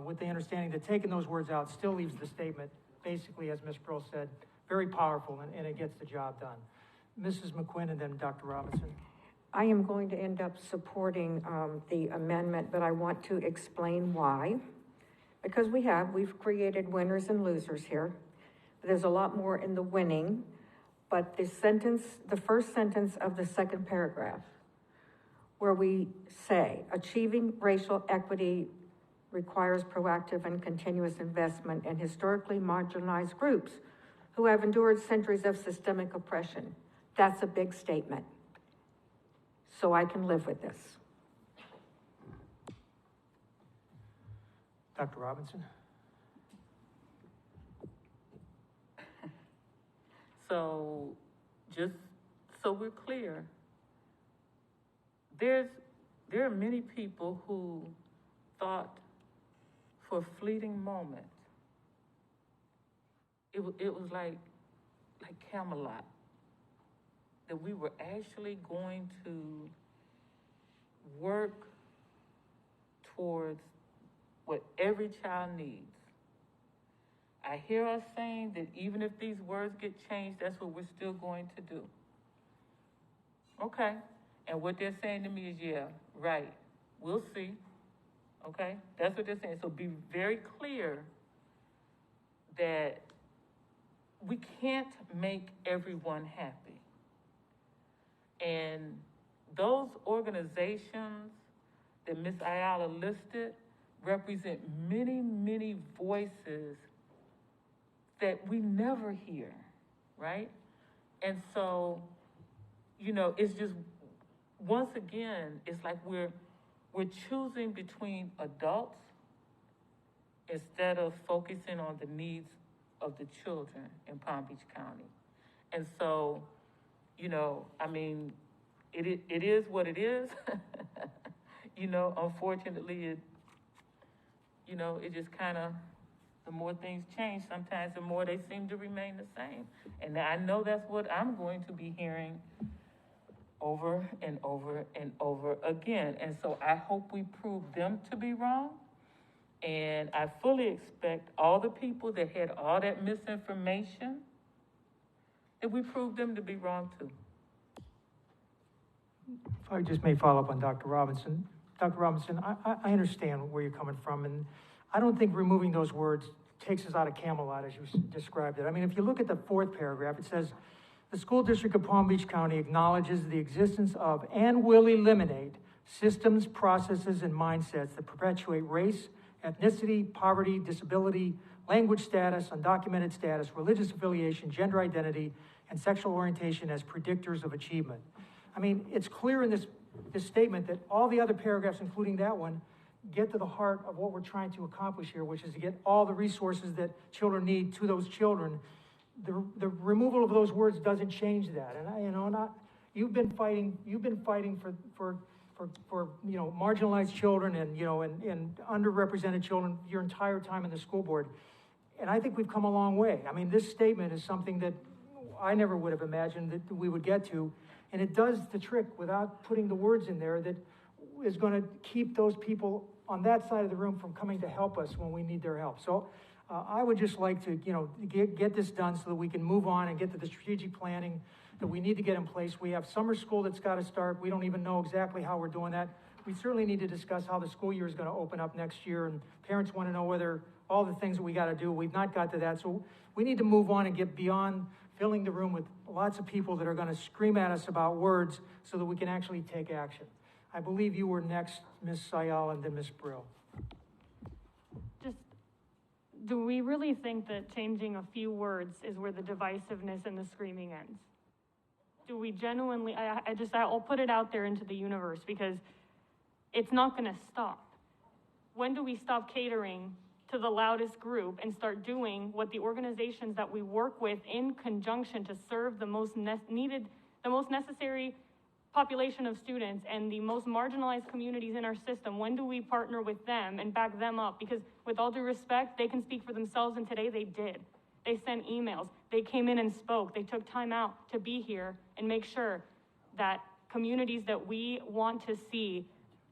with the understanding that taking those words out still leaves the statement, basically, as Ms. Brill said, very powerful and it gets the job done. Mrs. McQuinn and then Dr. Robinson. I am going to end up supporting the amendment, but I want to explain why. Because we've created winners and losers here. There's a lot more in the winning, but the first sentence of the second paragraph, where we say, achieving racial equity requires proactive and continuous investment in historically marginalized groups who have endured centuries of systemic oppression. That's a big statement. So I can live with this. Dr. Robinson. So, just so we're clear, there are many people who thought for a fleeting moment, it was like Camelot, that we were actually going to work towards what every child needs. I hear us saying that even if these words get changed, that's what we're still going to do. Okay. And what they're saying to me is, yeah, right. We'll see. Okay? That's what they're saying. So be very clear that we can't make everyone happy. And those organizations that Ms. Ayala listed represent many, many voices that we never hear, right? And so, it's just, once again, it's like we're choosing between adults instead of focusing on the needs of the children in Palm Beach County. And so, it is what it is. Unfortunately, you know, it just kind of, the more things change, sometimes the more they seem to remain the same. And I know that's what I'm going to be hearing over and over and over again. And so I hope we prove them to be wrong. And I fully expect all the people that had all that misinformation, that we prove them to be wrong too. If I just may follow up on Dr. Robinson. Dr. Robinson, I understand where you're coming from, and I don't think removing those words takes us out of Camelot as you described it. I mean, if you look at the fourth paragraph, it says, the school district of Palm Beach County acknowledges the existence of and will eliminate systems, processes, and mindsets that perpetuate race, ethnicity, poverty, disability, language status, undocumented status, religious affiliation, gender identity, and sexual orientation as predictors of achievement. I mean, it's clear in this statement that all the other paragraphs, including that one, get to the heart of what we're trying to accomplish here, which is to get all the resources that children need to those children. The removal of those words doesn't change that. And you've been fighting for marginalized children and underrepresented children your entire time in the school board. And I think we've come a long way. I mean, this statement is something that I never would have imagined that we would get to. And it does the trick without putting the words in there that is going to keep those people on that side of the room from coming to help us when we need their help. So I would just like to, get this done so that we can move on and get to the strategic planning that we need to get in place. We have summer school that's got to start. We don't even know exactly how we're doing that. We certainly need to discuss how the school year is going to open up next year, and parents want to know whether all the things that we got to do. We've not got to that. So we need to move on and get beyond filling the room with lots of people that are going to scream at us about words so that we can actually take action. I believe you were next, Ms. Sayal, and then Ms. Brill. Do we really think that changing a few words is where the divisiveness and the screaming ends? Do we genuinely, I'll put it out there into the universe because it's not gonna stop. When do we stop catering to the loudest group and start doing what the organizations that we work with in conjunction to serve the most necessary population of students and the most marginalized communities in our system, when do we partner with them and back them up? Because with all due respect, they can speak for themselves, and today they did. They sent emails, they came in and spoke, they took time out to be here and make sure that communities that we want to see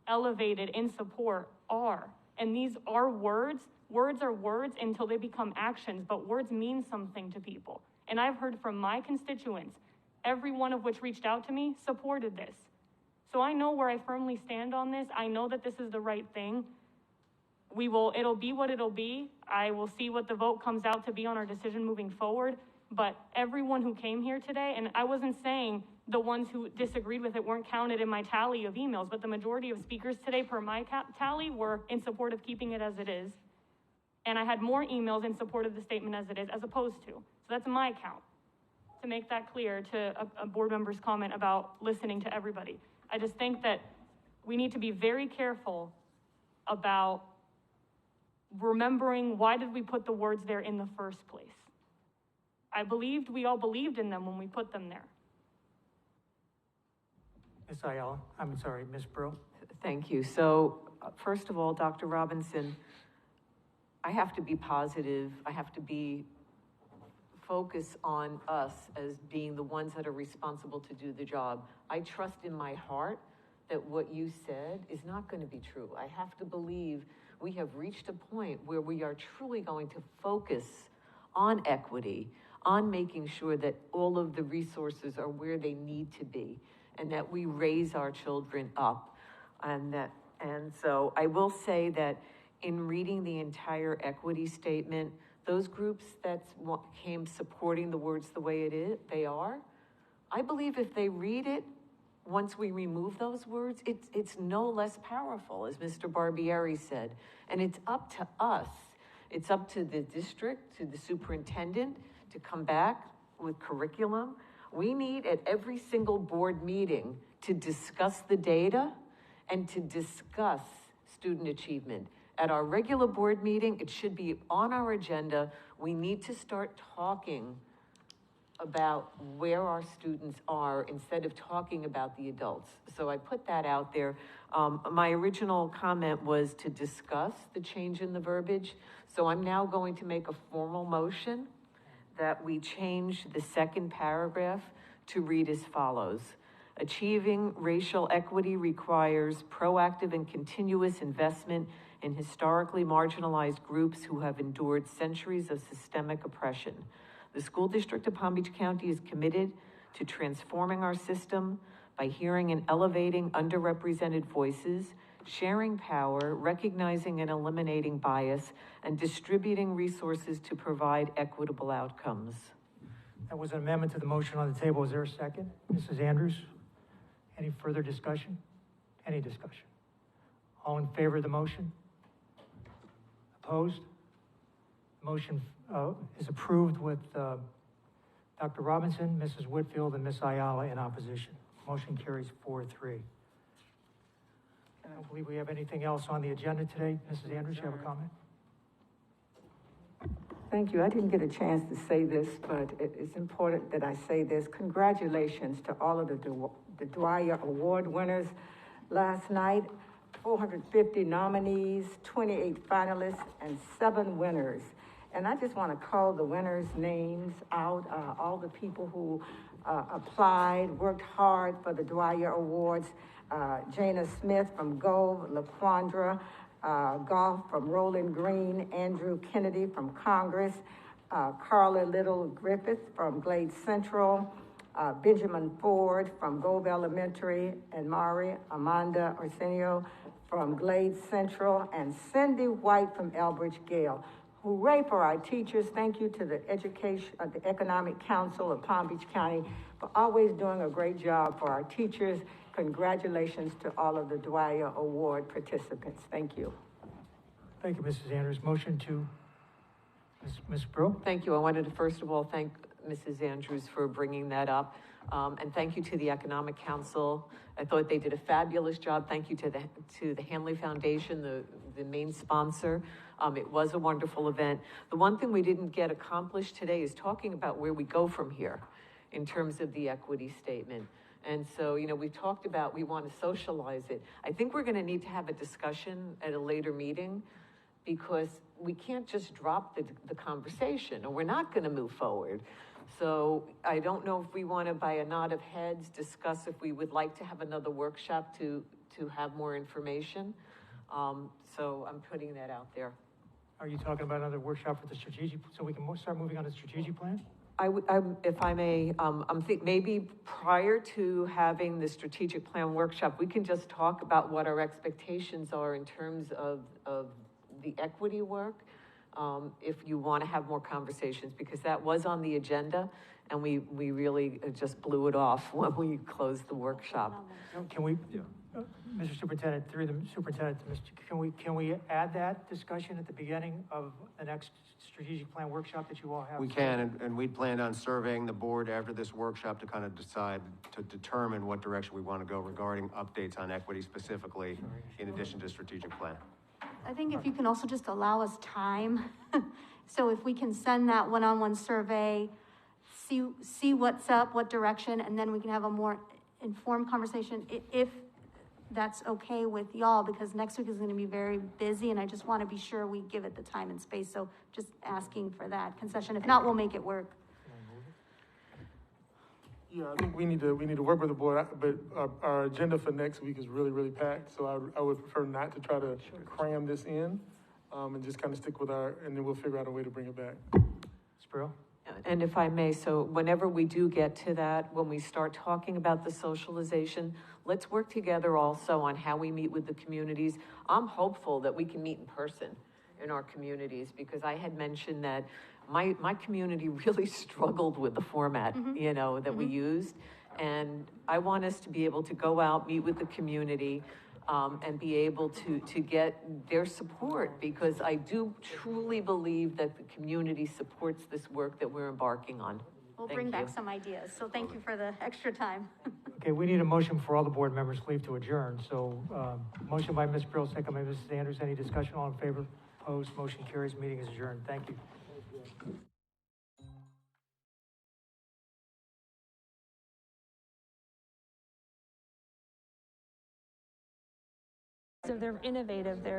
elevated in support are. And these are words. Words are words until they become actions, but words mean something to people. And I've heard from my constituents, every one of which reached out to me, supported this. So I know where I firmly stand on this. I know that this is the right thing. It'll be what it'll be. I will see what the vote comes out to be on our decision moving forward. But everyone who came here today, and I wasn't saying the ones who disagreed with it weren't counted in my tally of emails, but the majority of speakers today per my tally were in support of keeping it as it is. And I had more emails in support of the statement as it is, as opposed to. So that's my count. To make that clear to a board member's comment about listening to everybody. I just think that we need to be very careful about remembering why did we put the words there in the first place. We all believed in them when we put them there. Ms. Ayala, I'm sorry, Ms. Brill. Thank you. So, first of all, Dr. Robinson, I have to be positive. I have to be focus on us as being the ones that are responsible to do the job. I trust in my heart that what you said is not going to be true. I have to believe we have reached a point where we are truly going to focus on equity, on making sure that all of the resources are where they need to be, and that we raise our children up. And so I will say that in reading the entire equity statement, those groups that came supporting the words the way they are, I believe if they read it, once we remove those words, it's no less powerful, as Mr. Barbieri said. And it's up to us. It's up to the district, to the superintendent, to come back with curriculum. We need at every single board meeting to discuss the data and to discuss student achievement. At our regular board meeting, it should be on our agenda. We need to start talking about where our students are instead of talking about the adults. So I put that out there. My original comment was to discuss the change in the verbiage. So I'm now going to make a formal motion that we change the second paragraph to read as follows. Achieving racial equity requires proactive and continuous investment in historically marginalized groups who have endured centuries of systemic oppression. The School District of Palm Beach County is committed to transforming our system by hearing and elevating underrepresented voices, sharing power, recognizing and eliminating bias, and distributing resources to provide equitable outcomes. That was an amendment to the motion on the table. Is there a second? Mrs. Andrews? Any further discussion? Any discussion? All in favor of the motion? Opposed? Motion is approved with Dr. Robinson, Mrs. Whitfield, and Ms. Ayala in opposition. Motion carries 4-3. I don't believe we have anything else on the agenda today. Mrs. Andrews, you have a comment? Thank you. I didn't get a chance to say this, but it's important that I say this. Congratulations to all of the Dwyer Award winners last night. 450 nominees, 28 finalists, and 7 winners. And I just want to call the winners' names out, all the people who applied, worked hard for the Dwyer Awards. Jana Smith from Gove, LaQuandra Goff from Rolling Green, Andrew Kennedy from Congress, Carla Little Griffith from Glade Central, Benjamin Ford from Gove Elementary, and Mari Amanda Arsenio from Glade Central, and Cindy White from Elbridge Gale. Hooray for our teachers. Thank you to the the Economic Council of Palm Beach County for always doing a great job for our teachers. Congratulations to all of the Dwyer Award participants. Thank you. Thank you, Mrs. Andrews. Motion to Ms. Brill. Thank you. I wanted to first of all thank Mrs. Andrews for bringing that up. And thank you to the Economic Council. I thought they did a fabulous job. Thank you to the Hanley Foundation, the main sponsor. It was a wonderful event. The one thing we didn't get accomplished today is talking about where we go from here in terms of the equity statement. And so, you know, we've talked about, we want to socialize it. I think we're going to need to have a discussion at a later meeting, because we can't just drop the conversation, or we're not going to move forward. So I don't know if we want to, by a nod of heads, discuss if we would like to have another workshop to have more information. So I'm putting that out there. Are you talking about another workshop for the strategic, so we can start moving on to the strategic plan? If I may, I'm think maybe prior to having the strategic plan workshop, we can just talk about what our expectations are in terms of the equity work. If you want to have more conversations, because that was on the agenda, and we really just blew it off when we closed the workshop. Can we, Mr. Superintendent, through the superintendent, can we add that discussion at the beginning of the next strategic plan workshop that you all have? We can, and we planned on surveying the board after this workshop to kind of decide, to determine what direction we want to go regarding updates on equity specifically, in addition to strategic plan. I think if you can also just allow us time, so if we can send that one-on-one survey, see what's up, what direction, and then we can have a more informed conversation, if that's okay with y'all, because next week is going to be very busy, and I just want to be sure we give it the time and space. So just asking for that concession. If not, we'll make it work. Yeah, I think we need to work with the board, but our agenda for next week is really, really packed. So I would prefer not to try to cram this in, and just kind of stick with and then we'll figure out a way to bring it back. Spiro? And if I may, so whenever we do get to that, when we start talking about the socialization, let's work together also on how we meet with the communities. I'm hopeful that we can meet in person in our communities, because I had mentioned that my community really struggled with the format, you know, that we used. And I want us to be able to go out, meet with the community, and be able to get their support, because I do truly believe that the community supports this work that we're embarking on. We'll bring back some ideas. So thank you for the extra time. Okay, we need a motion for all the board members leave to adjourn. So motion by Ms. Brill, second by Mrs. Andrews. Any discussion? All in favor? Opposed? Motion carries. Meeting is adjourned. Thank you. they're innovative, they're